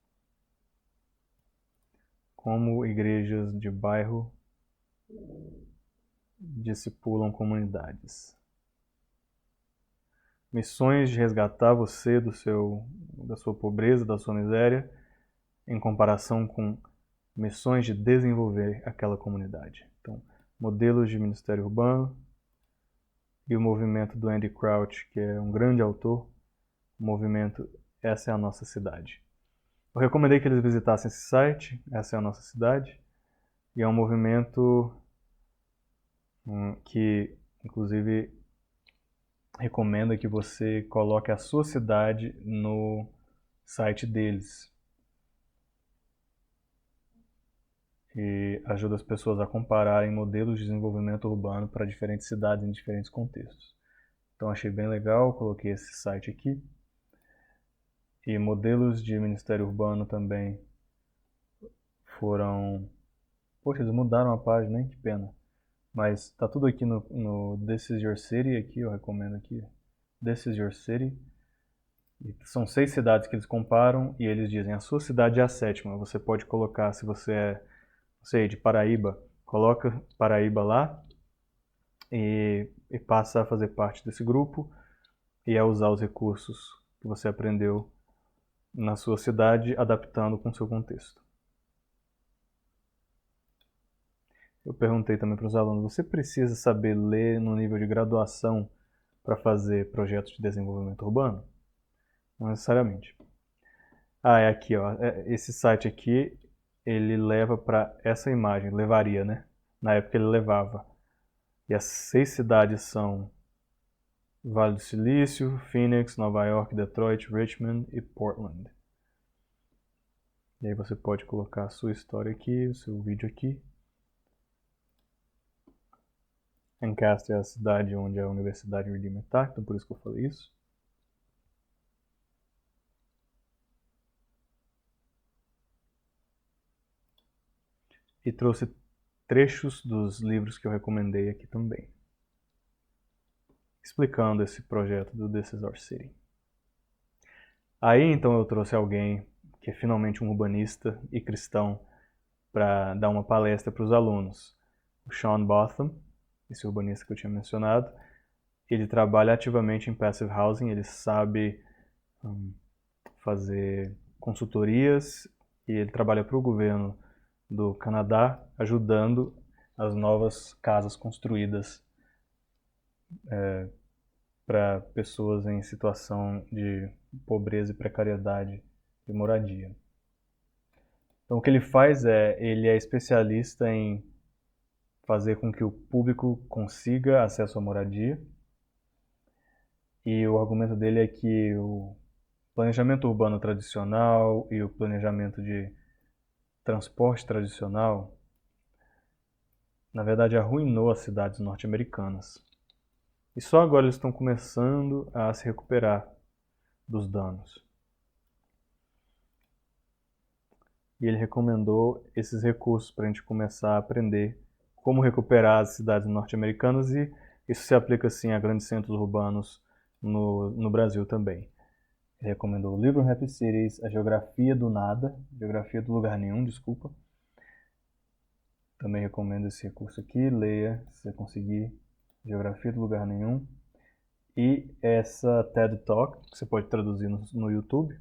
Como igrejas de bairro discipulam comunidades. Missões de resgatar você da sua pobreza, da sua miséria, em comparação com missões de desenvolver aquela comunidade. Então, modelos de ministério urbano e o movimento do Andy Crouch, que é um grande autor, o movimento Essa é a Nossa Cidade. Eu recomendei que eles visitassem esse site, Essa é a Nossa Cidade, E é um movimento que, inclusive, recomenda que você coloque a sua cidade no site deles. E ajuda as pessoas a compararem modelos de desenvolvimento urbano para diferentes cidades em diferentes contextos. Então achei bem legal, coloquei esse site aqui. E modelos de Ministério Urbano também foram... Poxa, eles mudaram a página, hein? Que pena. Mas tá tudo aqui no This is Your City, aqui eu recomendo aqui. This is Your City. E são 6 cidades que eles comparam e eles dizem a sua cidade é a 7ª. Você pode colocar, se você é, não sei, de Paraíba, coloca Paraíba lá e passa a fazer parte desse grupo e a usar os recursos que você aprendeu na sua cidade, adaptando com o seu contexto. Eu perguntei também para os alunos, você precisa saber ler no nível de graduação para fazer projetos de desenvolvimento urbano? Não necessariamente. É aqui, ó. Esse site aqui, ele leva para essa imagem, levaria, né? Na época ele levava. E as 6 cidades são Vale do Silício, Phoenix, Nova York, Detroit, Richmond e Portland. E aí você pode colocar a sua história aqui, o seu vídeo aqui. Lancaster é a cidade onde a Universidade Redeemer está, então por isso que eu falei isso. E trouxe trechos dos livros que eu recomendei aqui também, explicando esse projeto do This is Our City. Aí então eu trouxe alguém que é finalmente um urbanista e cristão para dar uma palestra para os alunos. O Sean Botham, esse urbanista que eu tinha mencionado, ele trabalha ativamente em Passive Housing, ele sabe fazer consultorias e ele trabalha para o governo do Canadá, ajudando as novas casas construídas para pessoas em situação de pobreza e precariedade de moradia. Então o que ele faz ele é especialista em fazer com que o público consiga acesso à moradia. E o argumento dele é que o planejamento urbano tradicional e o planejamento de transporte tradicional, na verdade, arruinou as cidades norte-americanas. E só agora eles estão começando a se recuperar dos danos. E ele recomendou esses recursos para a gente começar a aprender como recuperar as cidades norte-americanas, e isso se aplica sim a grandes centros urbanos no Brasil também. Ele recomendou o livro Happy Cities, a Geografia do Nada, Geografia do Lugar Nenhum, desculpa. Também recomendo esse recurso aqui, leia se você conseguir, Geografia do Lugar Nenhum. E essa TED Talk, que você pode traduzir no YouTube,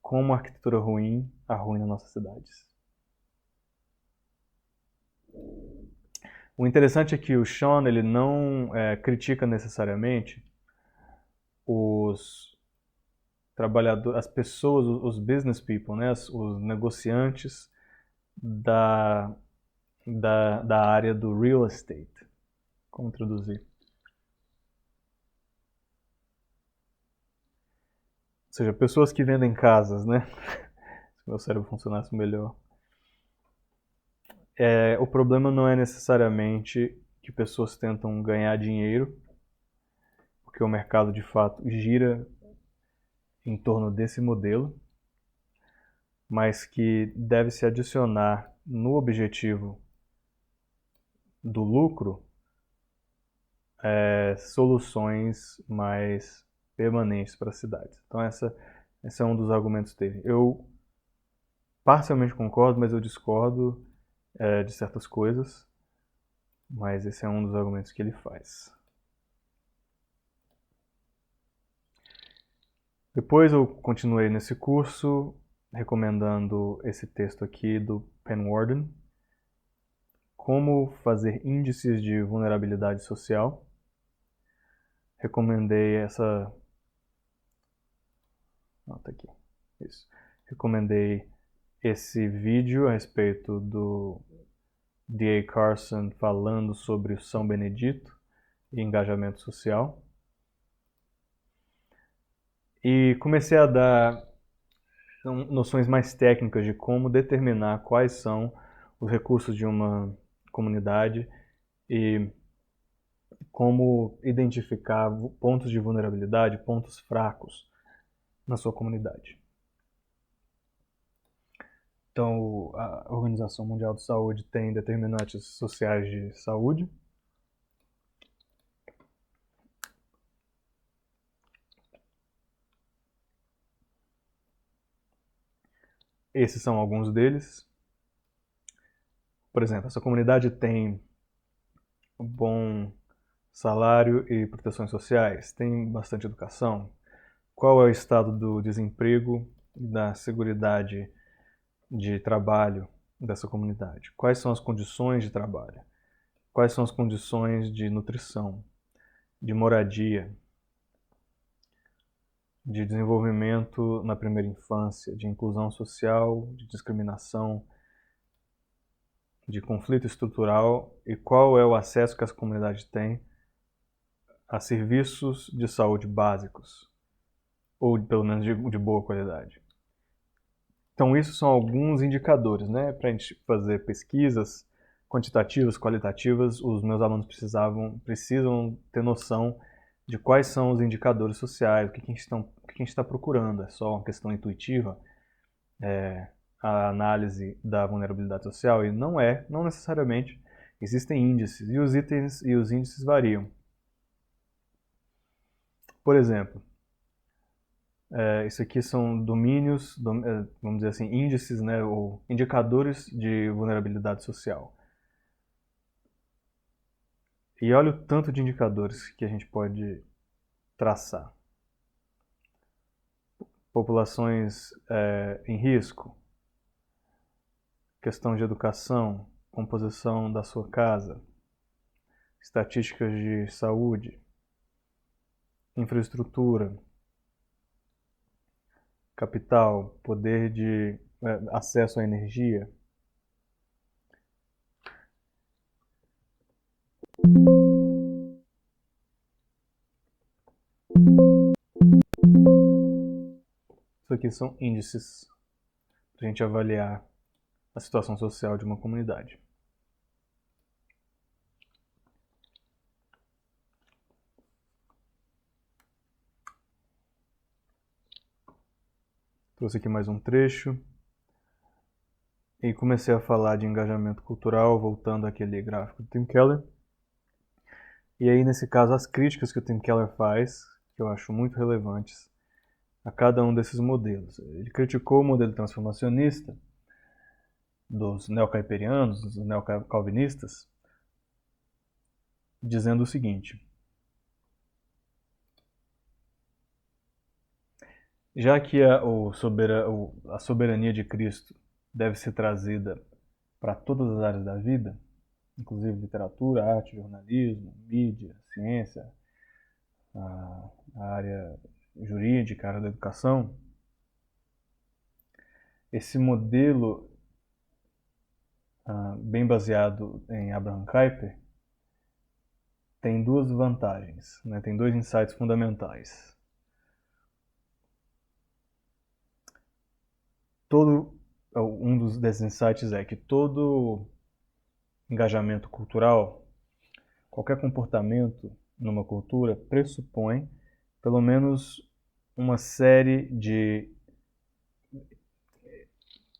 Como a Arquitetura Ruim Arruina Nossas Cidades. O interessante é que o Sean ele não critica necessariamente os trabalhadores, as pessoas, os business people, né, os negociantes da área do real estate. Como traduzir? Ou seja, pessoas que vendem casas, né? Se meu cérebro funcionasse melhor. O problema não é necessariamente que pessoas tentam ganhar dinheiro, porque o mercado de fato gira em torno desse modelo, mas que deve se adicionar no objetivo do lucro soluções mais permanentes para as cidades. Então esse é um dos argumentos dele. Eu parcialmente concordo, mas eu discordo de certas coisas, mas esse é um dos argumentos que ele faz. Depois eu continuei nesse curso recomendando esse texto aqui do Penn Warden, Como fazer índices de vulnerabilidade social. Recomendei essa... Nota aqui. Isso. Recomendei esse vídeo a respeito do D.A. Carson falando sobre o São Benedito e engajamento social. E comecei a dar noções mais técnicas de como determinar quais são os recursos de uma comunidade e como identificar pontos de vulnerabilidade, pontos fracos na sua comunidade. Então, a Organização Mundial de Saúde tem determinantes sociais de saúde. Esses são alguns deles. Por exemplo, essa comunidade tem um bom salário e proteções sociais, tem bastante educação. Qual é o estado do desemprego e da seguridade de trabalho dessa comunidade? Quais são as condições de trabalho? Quais são as condições de nutrição, de moradia, de desenvolvimento na primeira infância, de inclusão social, de discriminação, de conflito estrutural e qual é o acesso que essa comunidade tem a serviços de saúde básicos, ou pelo menos de boa qualidade. Então, isso são alguns indicadores, né? Para a gente fazer pesquisas quantitativas, qualitativas, os meus alunos precisam ter noção de quais são os indicadores sociais, o que a gente está procurando. É só uma questão intuitiva, a análise da vulnerabilidade social? E não necessariamente. Existem índices, e os índices variam. Por exemplo, isso aqui são domínios, vamos dizer assim, índices, né, ou indicadores de vulnerabilidade social. E olha o tanto de indicadores que a gente pode traçar. Populações em risco, questão de educação, composição da sua casa, estatísticas de saúde, infraestrutura, capital, poder de acesso à energia. Isso aqui são índices para a gente avaliar a situação social de uma comunidade. Trouxe aqui mais um trecho. E comecei a falar de engajamento cultural, voltando àquele gráfico do Tim Keller. E aí, nesse caso, as críticas que o Tim Keller faz, que eu acho muito relevantes, a cada um desses modelos. Ele criticou o modelo transformacionista dos neocaiperianos, dos neocalvinistas, dizendo o seguinte: já que a soberania de Cristo deve ser trazida para todas as áreas da vida, inclusive literatura, arte, jornalismo, mídia, ciência, a área jurídica, a área da educação, esse modelo bem baseado em Abraham Kuyper tem duas vantagens, né? Tem dois insights fundamentais. Desses insights é que todo engajamento cultural, qualquer comportamento numa cultura pressupõe pelo menos uma série de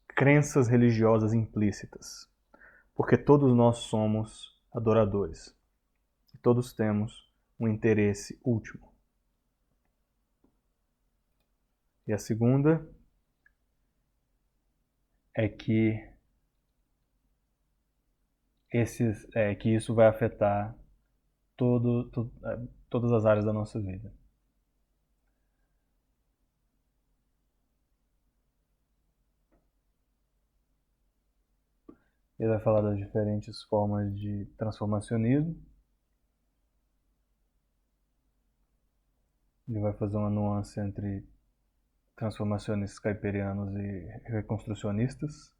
crenças religiosas implícitas, porque todos nós somos adoradores. Todos temos um interesse último. E a segunda é que que isso vai afetar todas as áreas da nossa vida. Ele vai falar das diferentes formas de transformacionismo. Ele vai fazer uma nuance entre transformacionistas kuiperianos e reconstrucionistas.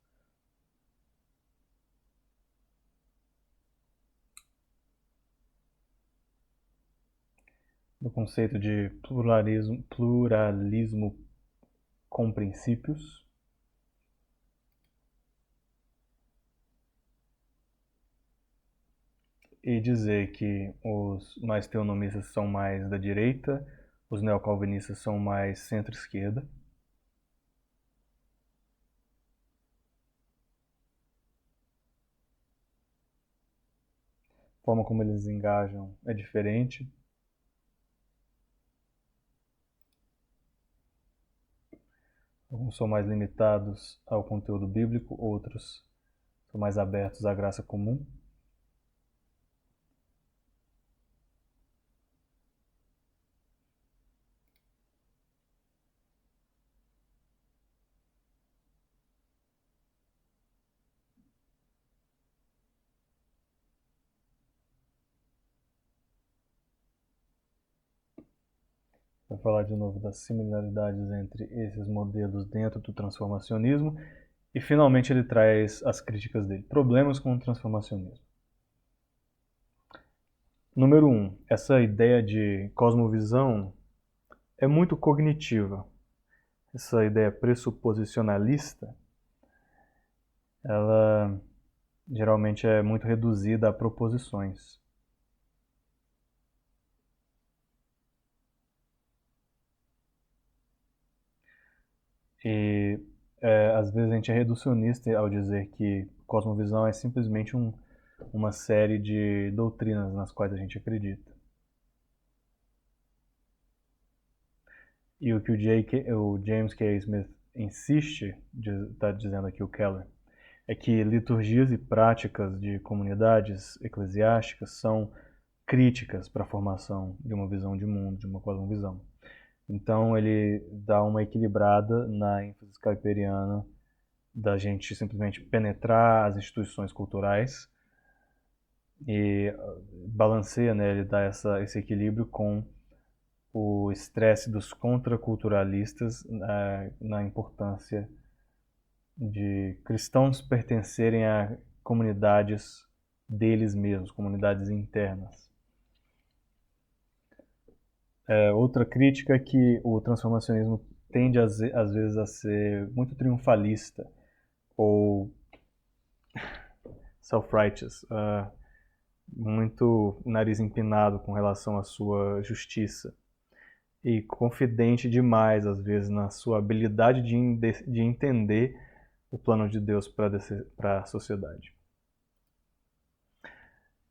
Do conceito de pluralismo com princípios. E dizer que os mais teonomistas são mais da direita, os neocalvinistas são mais centro-esquerda. A forma como eles engajam é diferente. Alguns são mais limitados ao conteúdo bíblico, outros são mais abertos à graça comum. Vou falar de novo das similaridades entre esses modelos dentro do transformacionismo e finalmente ele traz as críticas dele. Problemas com o transformacionismo. Número 1. Essa ideia de cosmovisão é muito cognitiva. Essa ideia pressuposicionalista, ela geralmente é muito reduzida a proposições. E às vezes a gente é reducionista ao dizer que cosmovisão é simplesmente uma série de doutrinas nas quais a gente acredita. E o que o James K. Smith insiste, está dizendo aqui o Keller, é que liturgias e práticas de comunidades eclesiásticas são críticas para a formação de uma visão de mundo, de uma cosmovisão. Então ele dá uma equilibrada na ênfase kuiperiana da gente simplesmente penetrar as instituições culturais e balanceia, né, ele dá esse equilíbrio com o estresse dos contraculturalistas na importância de cristãos pertencerem a comunidades deles mesmos, comunidades internas. Outra crítica é que o transformacionismo tende às vezes a ser muito triunfalista ou self-righteous, muito nariz empinado com relação à sua justiça e confidente demais às vezes na sua habilidade de entender o plano de Deus para a sociedade.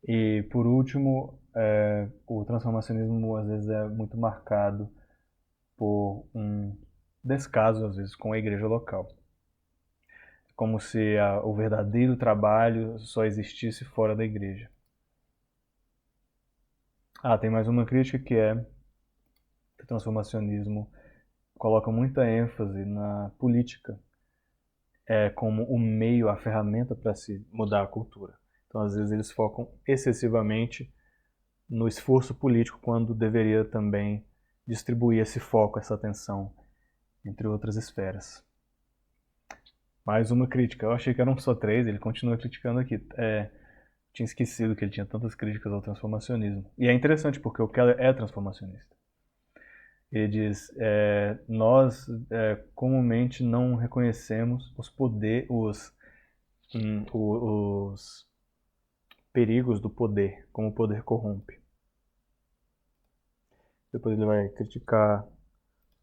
E por último, o transformacionismo às vezes é muito marcado por um descaso às vezes com a igreja local, como se o verdadeiro trabalho só existisse fora da igreja. Tem mais uma crítica que é que o transformacionismo coloca muita ênfase na política como o meio, a ferramenta para se mudar a cultura. Então, às vezes, eles focam excessivamente no esforço político, quando deveria também distribuir esse foco, essa atenção entre outras esferas. Mais uma crítica. Eu achei que eram só 3, ele continua criticando aqui. Tinha esquecido que ele tinha tantas críticas ao transformacionismo. E é interessante porque o Keller é transformacionista. Ele diz, nós comumente não reconhecemos os perigos do poder, como o poder corrompe. Depois ele vai criticar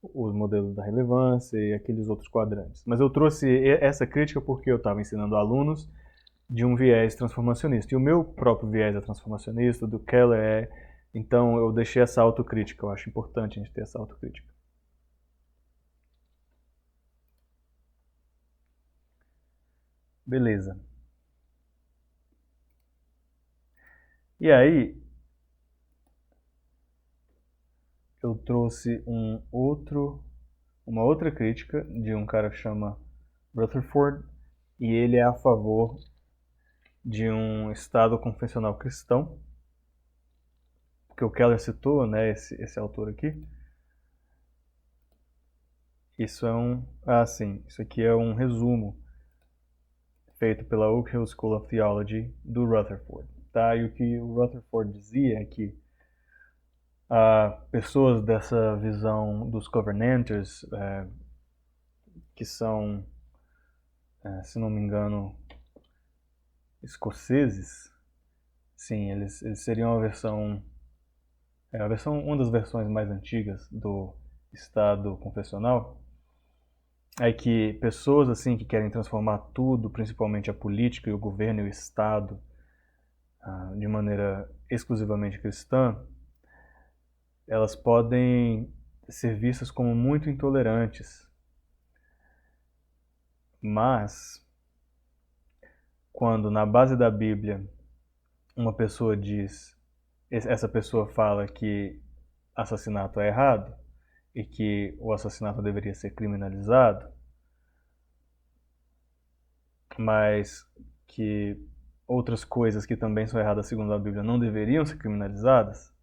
os modelos da relevância e aqueles outros quadrantes. Mas eu trouxe essa crítica porque eu estava ensinando alunos de um viés transformacionista. E o meu próprio viés é transformacionista, do Keller então eu deixei essa autocrítica. Eu acho importante a gente ter essa autocrítica. Beleza. E aí, eu trouxe uma outra crítica de um cara que chama Rutherford, e ele é a favor de um Estado confessional cristão, que o Keller citou, né, esse autor aqui. Isso isso aqui é um resumo feito pela Oak Hill School of Theology do Rutherford, tá? E o que o Rutherford dizia é que pessoas dessa visão dos Covenanters, que são, se não me engano, escoceses, sim, eles seriam uma das versões mais antigas do Estado confessional, é que pessoas assim que querem transformar tudo, principalmente a política e o governo e o Estado, de maneira exclusivamente cristã, elas podem ser vistas como muito intolerantes. Mas, quando na base da Bíblia uma pessoa essa pessoa fala que assassinato é errado e que o assassinato deveria ser criminalizado, mas que outras coisas que também são erradas segundo a Bíblia não deveriam ser criminalizadas,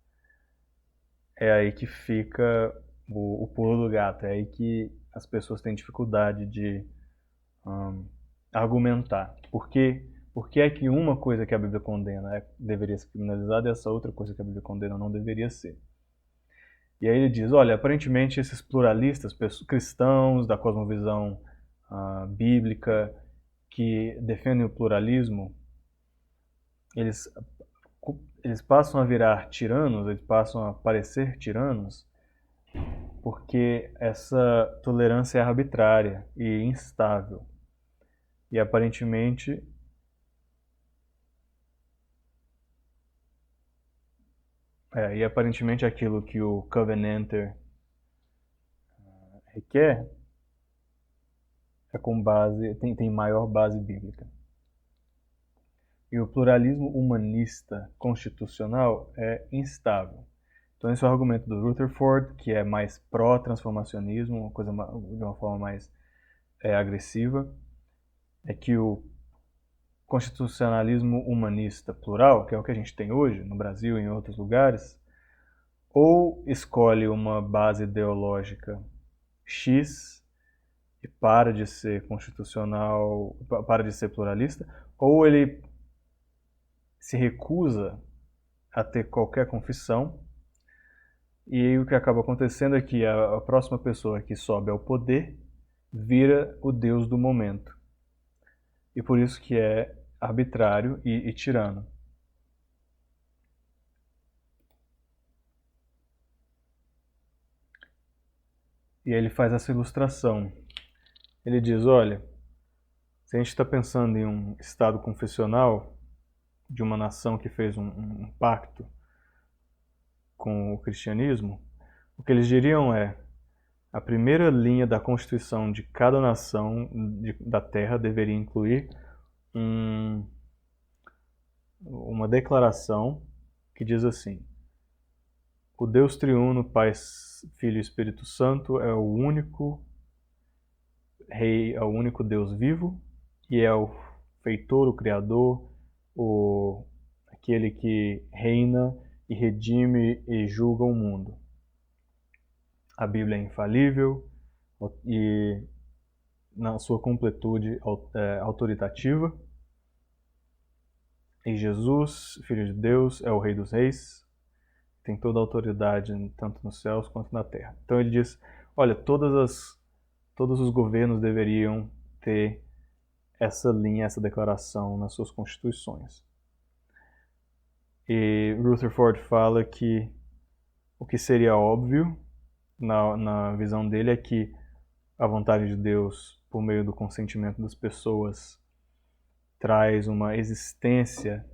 é aí que fica o pulo do gato, é aí que as pessoas têm dificuldade de argumentar. Por que é que uma coisa que a Bíblia condena deveria ser criminalizada e essa outra coisa que a Bíblia condena não deveria ser? E aí ele diz, olha, aparentemente esses pluralistas, cristãos da cosmovisão bíblica, que defendem o pluralismo, eles passam a virar tiranos, eles passam a parecer tiranos, porque essa tolerância é arbitrária e instável. E aparentemente aquilo que o Covenanter requer é com base, tem maior base bíblica. E o pluralismo humanista constitucional é instável. Então esse é o argumento do Rutherford, que é mais pró-transformacionismo, uma coisa de uma forma mais agressiva, é que o constitucionalismo humanista plural, que é o que a gente tem hoje no Brasil e em outros lugares, ou escolhe uma base ideológica X e para de ser constitucional, para de ser pluralista, ou ele se recusa a ter qualquer confissão, e aí o que acaba acontecendo é que a próxima pessoa que sobe ao poder vira o Deus do momento. E por isso que é arbitrário e tirano. E aí ele faz essa ilustração. Ele diz, olha, se a gente está pensando em um estado confessional de uma nação que fez um pacto com o cristianismo, o que eles diriam é: a primeira linha da constituição de cada nação da Terra deveria incluir uma declaração que diz assim: o Deus triuno, Pai, Filho e Espírito Santo é o único Rei, é o único Deus vivo e é o feitor, o Criador, aquele que reina e redime e julga o mundo. A Bíblia é infalível e, na sua completude, autoritativa. E Jesus, Filho de Deus, é o Rei dos Reis, tem toda a autoridade, tanto nos céus quanto na terra. Então ele diz, olha, todos os governos deveriam ter essa linha, essa declaração nas suas constituições. E Rutherford fala que o que seria óbvio, na visão dele, é que a vontade de Deus, por meio do consentimento das pessoas, traz uma existência,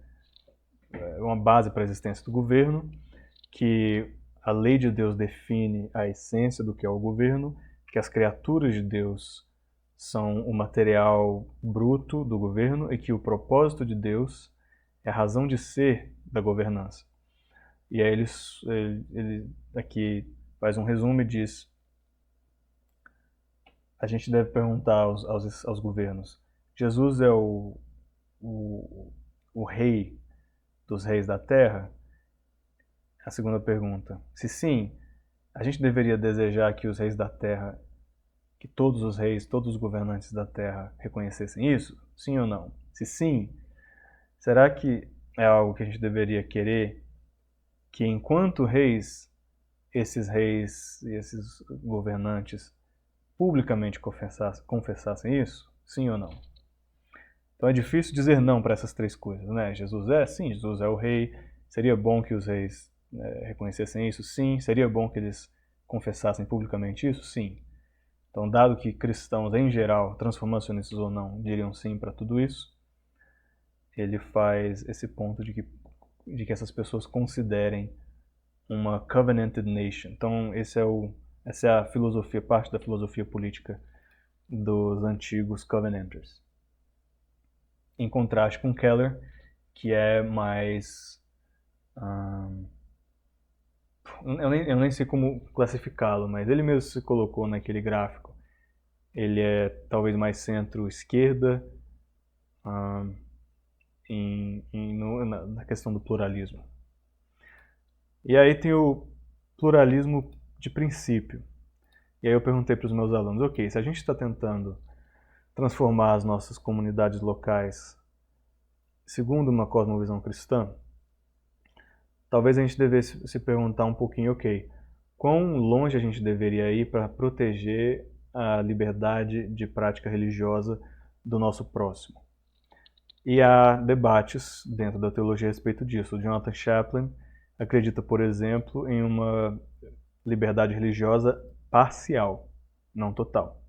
uma base para a existência do governo, que a lei de Deus define a essência do que é o governo, que as criaturas de Deus são o material bruto do governo e que o propósito de Deus é a razão de ser da governança. E aí ele aqui faz um resumo e diz: a gente deve perguntar aos governos, Jesus é o rei dos reis da terra? A segunda pergunta: se sim, a gente deveria desejar que os reis da terra que todos os reis, todos os governantes da Terra reconhecessem isso? Sim ou não? Se sim, será que é algo que a gente deveria querer que enquanto reis e esses governantes publicamente confessassem isso? Sim ou não? Então é difícil dizer não para essas três coisas, né? Jesus é? Sim, Jesus é o rei. Seria bom que os reis reconhecessem isso? Sim. Seria bom que eles confessassem publicamente isso? Sim. Então, dado que cristãos em geral, transformacionistas ou não, diriam sim para tudo isso, ele faz esse ponto de que essas pessoas considerem uma covenanted nation. Então, essa é a filosofia, parte da filosofia política dos antigos covenanters. Em contraste com Keller, que é mais... eu nem sei como classificá-lo, mas ele mesmo se colocou naquele gráfico. Ele é talvez mais centro-esquerda na questão do pluralismo. E aí tem o pluralismo de princípio. E aí eu perguntei para os meus alunos, ok, se a gente está tentando transformar as nossas comunidades locais segundo uma cosmovisão cristã, talvez a gente devesse se perguntar um pouquinho, ok, quão longe a gente deveria ir para proteger a liberdade de prática religiosa do nosso próximo? E há debates dentro da teologia a respeito disso. O Jonathan Chaplin acredita, por exemplo, em uma liberdade religiosa parcial, não total.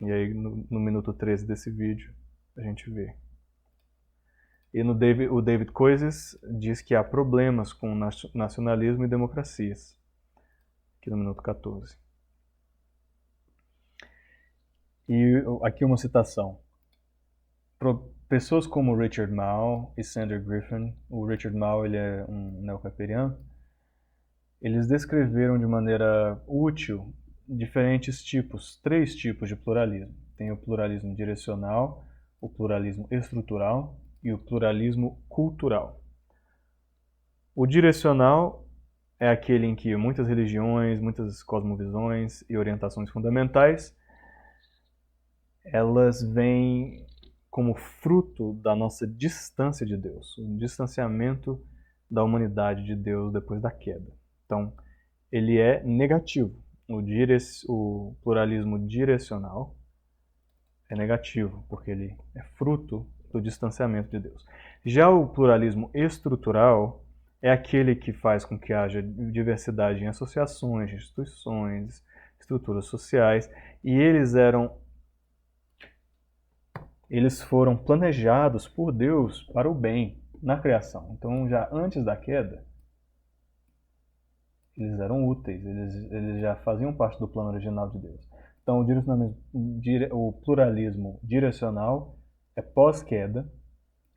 E aí, no minuto 13 desse vídeo, a gente vê. E o David Koizes diz que há problemas com nacionalismo e democracias. Aqui no minuto 14. E aqui uma citação. Pessoas como Richard Mouw e Sander Griffin, o Richard Mouw ele é um neocaperiano, eles descreveram de maneira útil diferentes tipos, 3 tipos de pluralismo. Tem o pluralismo direcional, o pluralismo estrutural e o pluralismo cultural. O direcional é aquele em que muitas religiões, muitas cosmovisões e orientações fundamentais, elas vêm como fruto da nossa distância de Deus, o distanciamento da humanidade de Deus depois da queda. Então, ele é negativo. O pluralismo direcional é negativo, porque ele é fruto do distanciamento de Deus. Já o pluralismo estrutural é aquele que faz com que haja diversidade em associações, instituições, estruturas sociais, e eles foram planejados por Deus para o bem na criação. Então, já antes da queda, eles eram úteis, eles já faziam parte do plano original de Deus. Então, o pluralismo direcional é pós-queda,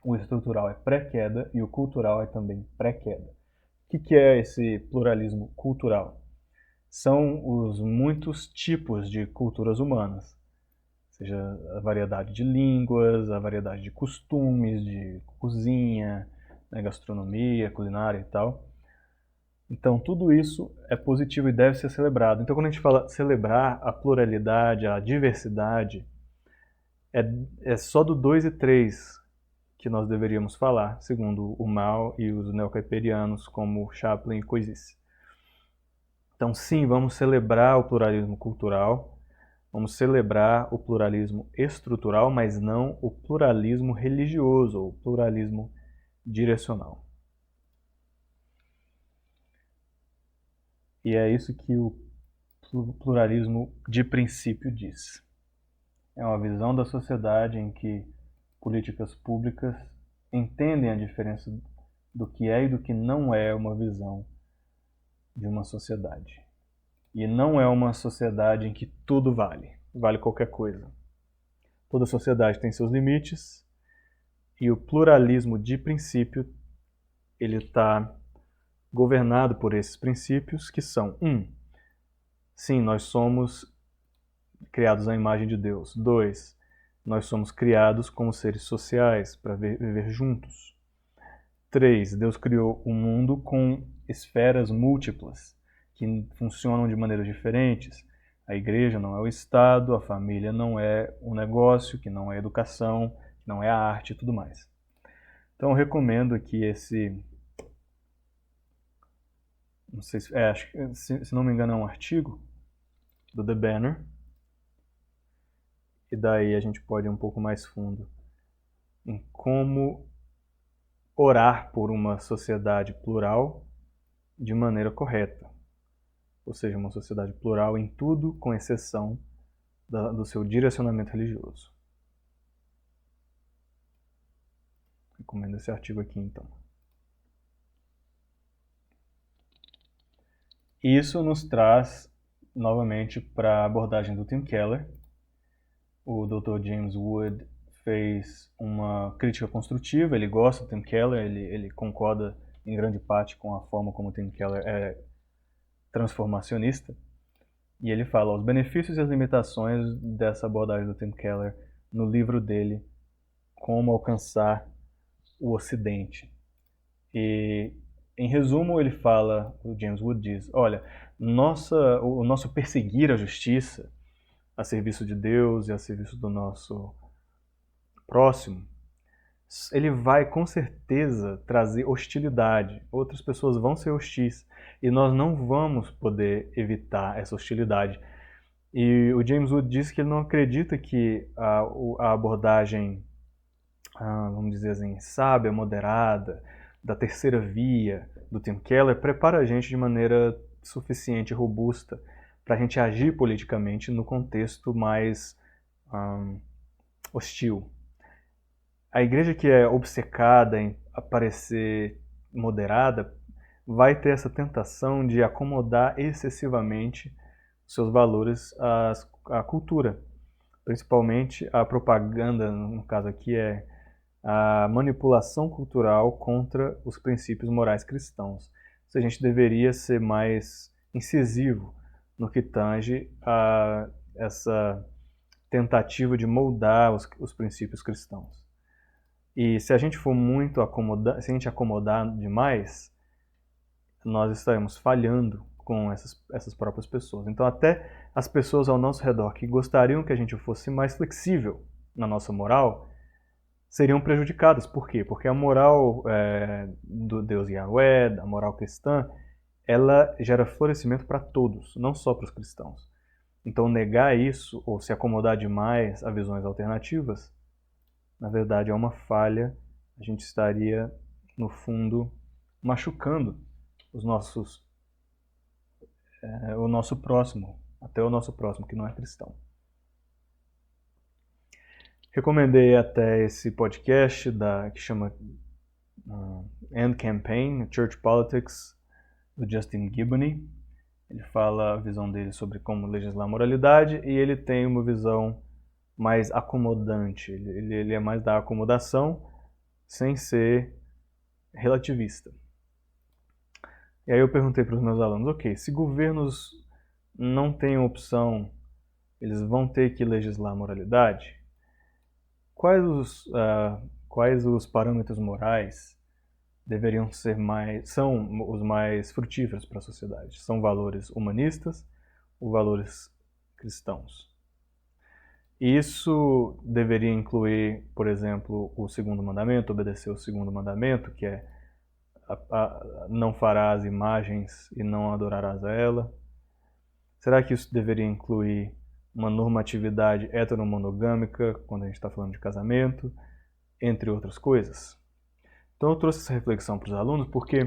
o estrutural é pré-queda e o cultural é também pré-queda. O que é esse pluralismo cultural? São os muitos tipos de culturas humanas, seja a variedade de línguas, a variedade de costumes, de cozinha, gastronomia, culinária e tal. Então, tudo isso é positivo e deve ser celebrado. Então, quando a gente fala celebrar a pluralidade, a diversidade, é só do 2 e 3 que nós deveríamos falar, segundo o Mao e os neocaiperianos, como Chaplin e Koizes. Então, sim, vamos celebrar o pluralismo cultural, vamos celebrar o pluralismo estrutural, mas não o pluralismo religioso, ou pluralismo direcional. E é isso que o pluralismo de princípio diz. É uma visão da sociedade em que políticas públicas entendem a diferença do que é e do que não é uma visão de uma sociedade. E não é uma sociedade em que tudo vale qualquer coisa. Toda sociedade tem seus limites e o pluralismo de princípio ele está governado por esses princípios que são: 1. Sim, nós somos criados à imagem de Deus. 2. Nós somos criados como seres sociais para viver juntos. 3. Deus criou o mundo com esferas múltiplas que funcionam de maneiras diferentes. A igreja não é o Estado, a família não é o negócio, que não é a educação, que não é a arte e tudo mais. Então eu recomendo aqui esse... Não sei se... acho que, se não me engano, é um artigo do The Banner. E daí a gente pode ir um pouco mais fundo em como orar por uma sociedade plural de maneira correta. Ou seja, uma sociedade plural em tudo, com exceção do seu direcionamento religioso. Recomendo esse artigo aqui, então. Isso nos traz, novamente, para a abordagem do Tim Keller. O Dr. James Wood fez uma crítica construtiva, ele gosta do Tim Keller, ele concorda em grande parte com a forma como o Tim Keller é transformacionista. E ele fala os benefícios e as limitações dessa abordagem do Tim Keller no livro dele, Como Alcançar o Ocidente. E, em resumo, ele fala, o James Wood diz, olha, o nosso perseguir a justiça a serviço de Deus e a serviço do nosso próximo, ele vai com certeza trazer hostilidade. Outras pessoas vão ser hostis e nós não vamos poder evitar essa hostilidade. E o James Wood diz que ele não acredita que a abordagem, vamos dizer assim, sábia, moderada, da terceira via, do Tim Keller, prepara a gente de maneira suficiente e robusta para a gente agir politicamente no contexto mais hostil. A igreja que é obcecada em parecer moderada vai ter essa tentação de acomodar excessivamente seus valores à cultura. Principalmente a propaganda, no caso aqui, é a manipulação cultural contra os princípios morais cristãos. A gente deveria ser mais incisivo no que tange a essa tentativa de moldar os princípios cristãos. E se a gente for muito se a gente acomodar demais, nós estaremos falhando com essas próprias pessoas. Então até as pessoas ao nosso redor que gostariam que a gente fosse mais flexível na nossa moral, seriam prejudicadas. Por quê? Porque a moral do Deus Yahweh, a moral cristã, ela gera florescimento para todos, não só para os cristãos. Então negar isso, ou se acomodar demais a visões alternativas, na verdade é uma falha. A gente estaria, no fundo, machucando o nosso próximo, até o nosso próximo, que não é cristão. Recomendei até esse podcast que chama End Campaign, Church Politics, do Justin Giboney. Ele fala a visão dele sobre como legislar a moralidade e ele tem uma visão mais acomodante. Ele é mais da acomodação sem ser relativista. E aí eu perguntei para os meus alunos, ok, se governos não têm opção, eles vão ter que legislar a moralidade? Quais os parâmetros morais deveriam são os mais frutíferos para a sociedade? São valores humanistas ou valores cristãos? Isso deveria incluir, por exemplo, o segundo mandamento, obedecer o segundo mandamento, que é não farás imagens e não adorarás a ela. Será que isso deveria incluir uma normatividade heteromonogâmica, quando a gente está falando de casamento, entre outras coisas? Então eu trouxe essa reflexão para os alunos porque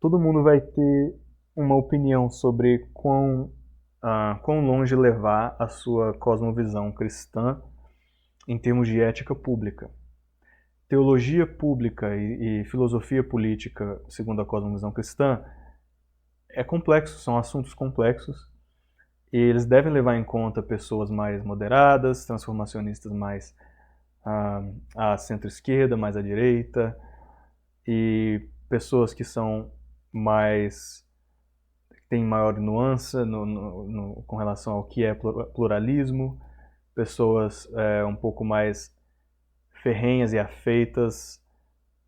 todo mundo vai ter uma opinião sobre quão longe levar a sua cosmovisão cristã em termos de ética pública. Teologia pública e filosofia política, segundo a cosmovisão cristã, é complexo, são assuntos complexos, e eles devem levar em conta pessoas mais moderadas, transformacionistas mais à centro-esquerda, mais à direita, e pessoas que são têm maior nuance com relação ao que é pluralismo, pessoas um pouco mais ferrenhas e afeitas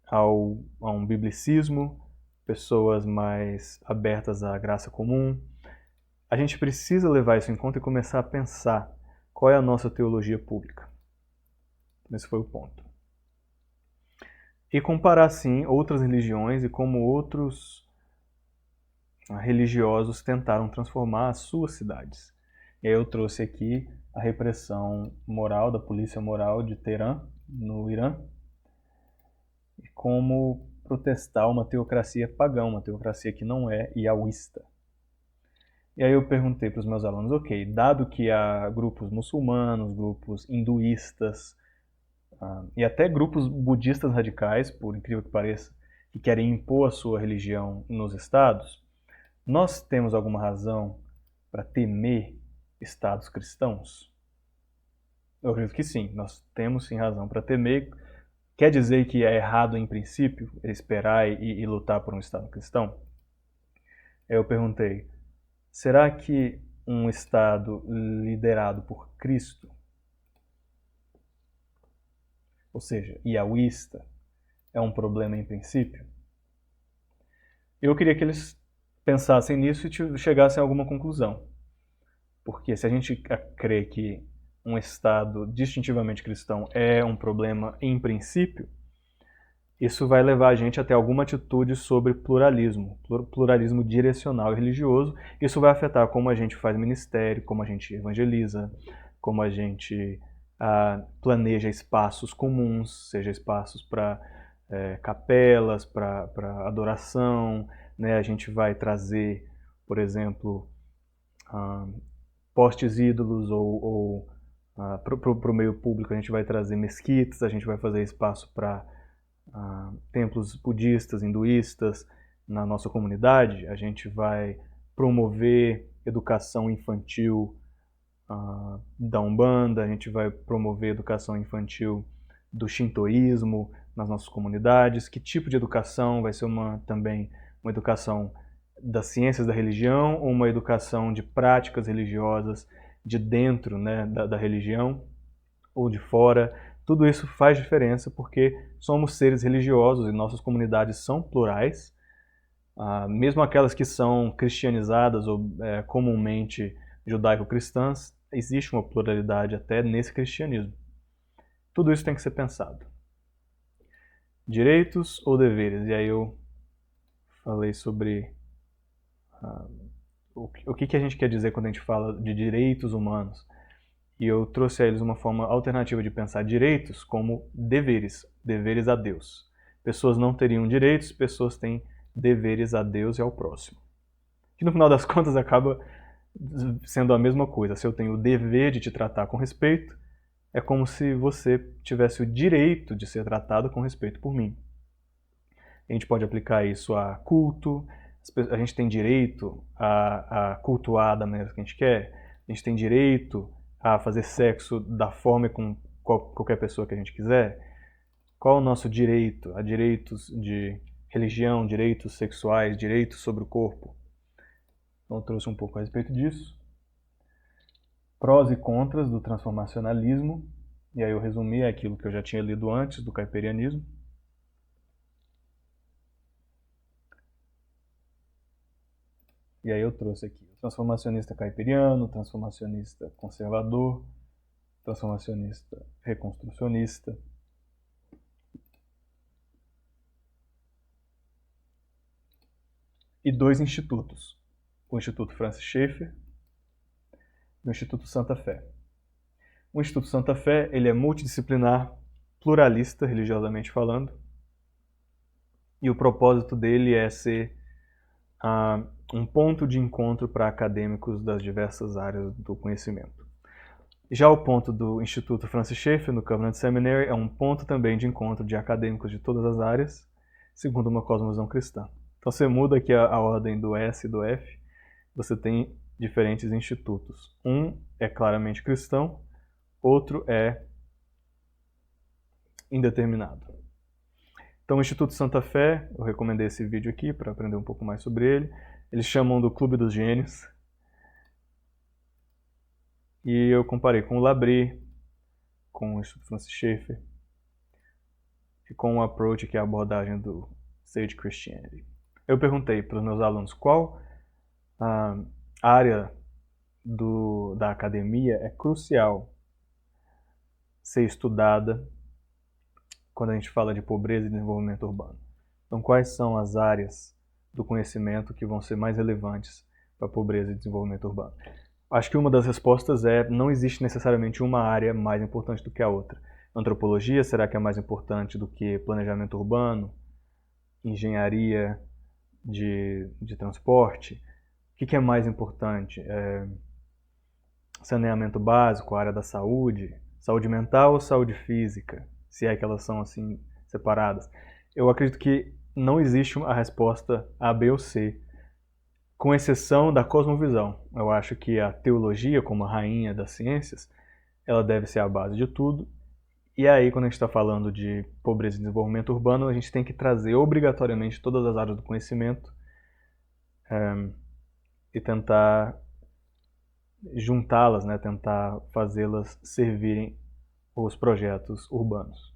a um biblicismo, pessoas mais abertas à graça comum, a gente precisa levar isso em conta e começar a pensar qual é a nossa teologia pública. Esse foi o ponto. E comparar, sim, outras religiões e como outros religiosos tentaram transformar as suas cidades. E aí eu trouxe aqui a repressão moral da polícia moral de Teherã, no Irã, e como protestar uma teocracia pagã, uma teocracia que não é yahwista. E aí eu perguntei para os meus alunos, ok, dado que há grupos muçulmanos, grupos hinduístas e até grupos budistas radicais, por incrível que pareça, que querem impor a sua religião nos estados, nós temos alguma razão para temer estados cristãos? Eu acredito que sim, nós temos sim razão para temer. Quer dizer que é errado em princípio esperar e lutar por um estado cristão? Eu perguntei, será que um estado liderado por Cristo, ou seja, yahwista, é um problema em princípio? Eu queria que eles pensassem nisso e chegassem a alguma conclusão. Porque se a gente crê que um Estado distintivamente cristão é um problema em princípio, isso vai levar a gente a ter alguma atitude sobre pluralismo, pluralismo direcional e religioso. Isso vai afetar como a gente faz ministério, como a gente evangeliza, como a gente planeja espaços comuns, seja espaços para capelas, para adoração, né? A gente vai trazer, por exemplo, postes ídolos ou para o meio público a gente vai trazer mesquitas, a gente vai fazer espaço para templos budistas, hinduístas na nossa comunidade, a gente vai promover educação infantil da Umbanda, a gente vai promover educação infantil do Shintoísmo nas nossas comunidades. Que tipo de educação? Vai ser também uma educação das ciências da religião ou uma educação de práticas religiosas de dentro, né, da religião ou de fora? Tudo isso faz diferença porque somos seres religiosos e nossas comunidades são plurais. Mesmo aquelas que são cristianizadas ou comumente judaico-cristãs, existe uma pluralidade até nesse cristianismo. Tudo isso tem que ser pensado. Direitos ou deveres? E aí eu falei sobre o que a gente quer dizer quando a gente fala de direitos humanos. E eu trouxe a eles uma forma alternativa de pensar direitos como deveres, deveres a Deus. Pessoas não teriam direitos, pessoas têm deveres a Deus e ao próximo. Que no final das contas acaba sendo a mesma coisa. Se eu tenho o dever de te tratar com respeito, é como se você tivesse o direito de ser tratado com respeito por mim. A gente pode aplicar isso a culto, a gente tem direito a cultuar da maneira que a gente quer, a gente tem direito a fazer sexo da forma com qualquer pessoa que a gente quiser. Qual é o nosso direito? Há direitos de religião, direitos sexuais, direitos sobre o corpo. Então eu trouxe um pouco a respeito disso. Prós e contras do transformacionalismo. E aí eu resumi aquilo que eu já tinha lido antes do caipirianismo. E aí eu trouxe aqui o transformacionista caipiriano, o transformacionista conservador, o transformacionista reconstrucionista. E dois institutos, o Instituto Francis Schaeffer e o Instituto Santa Fé. O Instituto Santa Fé ele é multidisciplinar, pluralista, religiosamente falando, e o propósito dele é ser um ponto de encontro para acadêmicos das diversas áreas do conhecimento. Já o ponto do Instituto Francis Schaeffer, no Covenant Seminary, é um ponto também de encontro de acadêmicos de todas as áreas, segundo uma cosmovisão cristã. Então você muda aqui a ordem do S e do F, você tem diferentes institutos. Um é claramente cristão, outro é indeterminado. Então o Instituto Santa Fé, eu recomendei esse vídeo aqui para aprender um pouco mais sobre ele. Eles chamam do Clube dos Gênios. E eu comparei com o Labrie, com o Instituto Francis Schaeffer e com o approach, que é a abordagem do Sage Christianity. Eu perguntei para os meus alunos qual a área da academia é crucial ser estudada quando a gente fala de pobreza e desenvolvimento urbano. Então, quais são as áreas do conhecimento que vão ser mais relevantes para a pobreza e desenvolvimento urbano? Acho que uma das respostas é: não existe necessariamente uma área mais importante do que a outra. Antropologia, será que é mais importante do que planejamento urbano? Engenharia de transporte? O que é mais importante? Saneamento básico, área da saúde, saúde mental ou saúde física, se é que elas são assim separadas. Eu acredito que não existe a resposta A, B ou C, com exceção da cosmovisão. Eu acho que a teologia, como a rainha das ciências, ela deve ser a base de tudo. E aí, quando a gente está falando de pobreza e desenvolvimento urbano, a gente tem que trazer obrigatoriamente todas as áreas do conhecimento e tentar juntá-las, né? Tentar fazê-las servirem os projetos urbanos.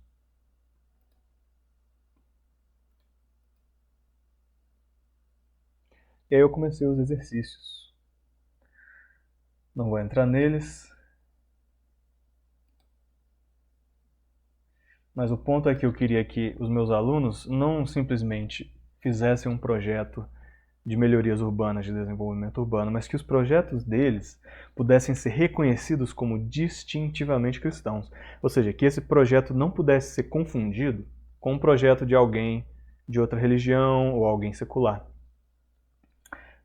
E aí eu comecei os exercícios. Não vou entrar neles, mas o ponto é que eu queria que os meus alunos não simplesmente fizessem um projeto de melhorias urbanas, de desenvolvimento urbano, mas que os projetos deles pudessem ser reconhecidos como distintivamente cristãos. Ou seja, que esse projeto não pudesse ser confundido com um projeto de alguém de outra religião ou alguém secular.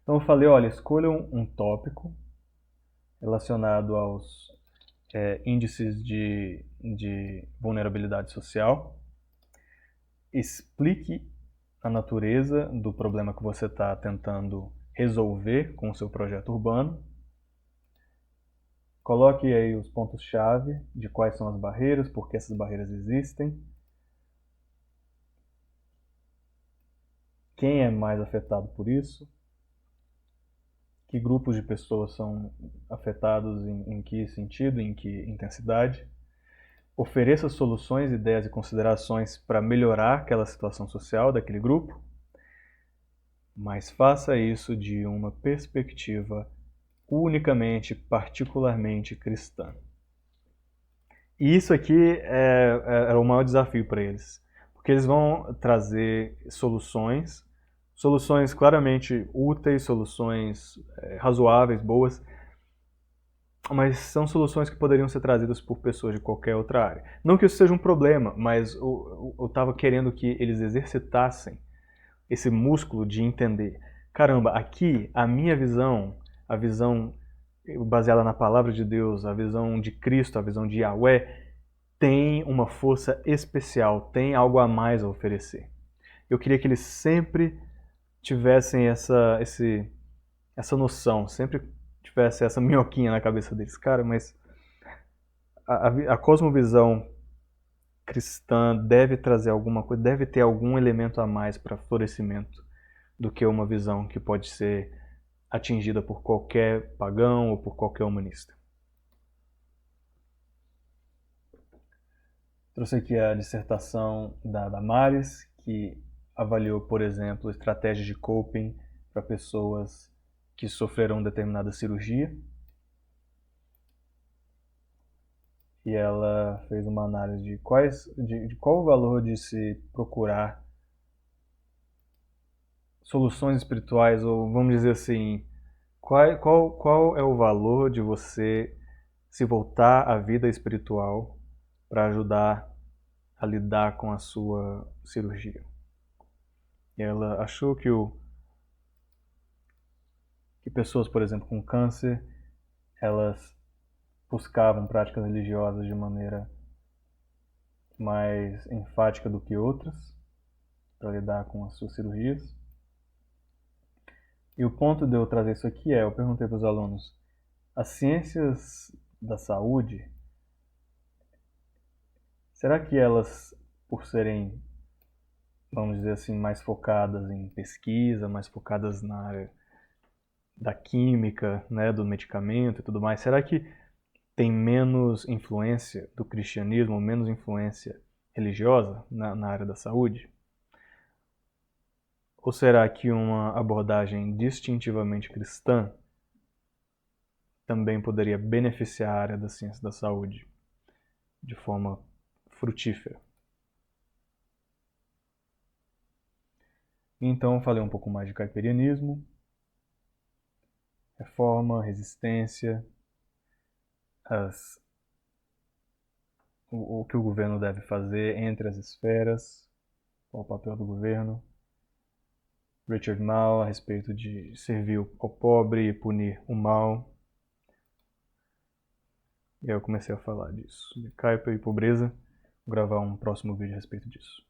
Então eu falei, olha, escolham um tópico relacionado aos índices de vulnerabilidade social, explique a natureza do problema que você está tentando resolver com o seu projeto urbano, coloque aí os pontos-chave de quais são as barreiras, por que essas barreiras existem, quem é mais afetado por isso, que grupos de pessoas são afetados em que sentido, em que intensidade. Ofereça soluções, ideias e considerações para melhorar aquela situação social daquele grupo, mas faça isso de uma perspectiva unicamente, particularmente cristã. E isso aqui é o maior desafio para eles, porque eles vão trazer soluções claramente úteis, soluções razoáveis, boas, mas são soluções que poderiam ser trazidas por pessoas de qualquer outra área. Não que isso seja um problema, mas eu estava querendo que eles exercitassem esse músculo de entender. Caramba, aqui a minha visão, a visão baseada na palavra de Deus, a visão de Cristo, a visão de Yahweh, tem uma força especial, tem algo a mais a oferecer. Eu queria que eles sempre tivessem essa noção, sempre tivesse essa minhoquinha na cabeça deles. Cara, mas a cosmovisão cristã deve trazer alguma coisa, deve ter algum elemento a mais para florescimento do que uma visão que pode ser atingida por qualquer pagão ou por qualquer humanista. Trouxe aqui a dissertação da Damares, que avaliou, por exemplo, estratégias de coping para pessoas que sofreram determinada cirurgia. E ela fez uma análise de qual o valor de se procurar soluções espirituais, ou vamos dizer assim, qual é o valor de você se voltar à vida espiritual para ajudar a lidar com a sua cirurgia. E ela achou que pessoas, por exemplo, com câncer, elas buscavam práticas religiosas de maneira mais enfática do que outras para lidar com as suas cirurgias. E o ponto de eu trazer isso aqui eu perguntei para os alunos, as ciências da saúde, será que elas, por serem, vamos dizer assim, mais focadas em pesquisa, mais focadas na área da química, né, do medicamento e tudo mais, será que tem menos influência do cristianismo, menos influência religiosa na área da saúde? Ou será que uma abordagem distintivamente cristã também poderia beneficiar a área da ciência da saúde de forma frutífera. Então, falei um pouco mais de caipirianismo, reforma, resistência, o que o governo deve fazer entre as esferas, qual o papel do governo. Richard Mall a respeito de servir ao pobre e punir o mal. E aí eu comecei a falar disso, de caipa e pobreza. Vou gravar um próximo vídeo a respeito disso.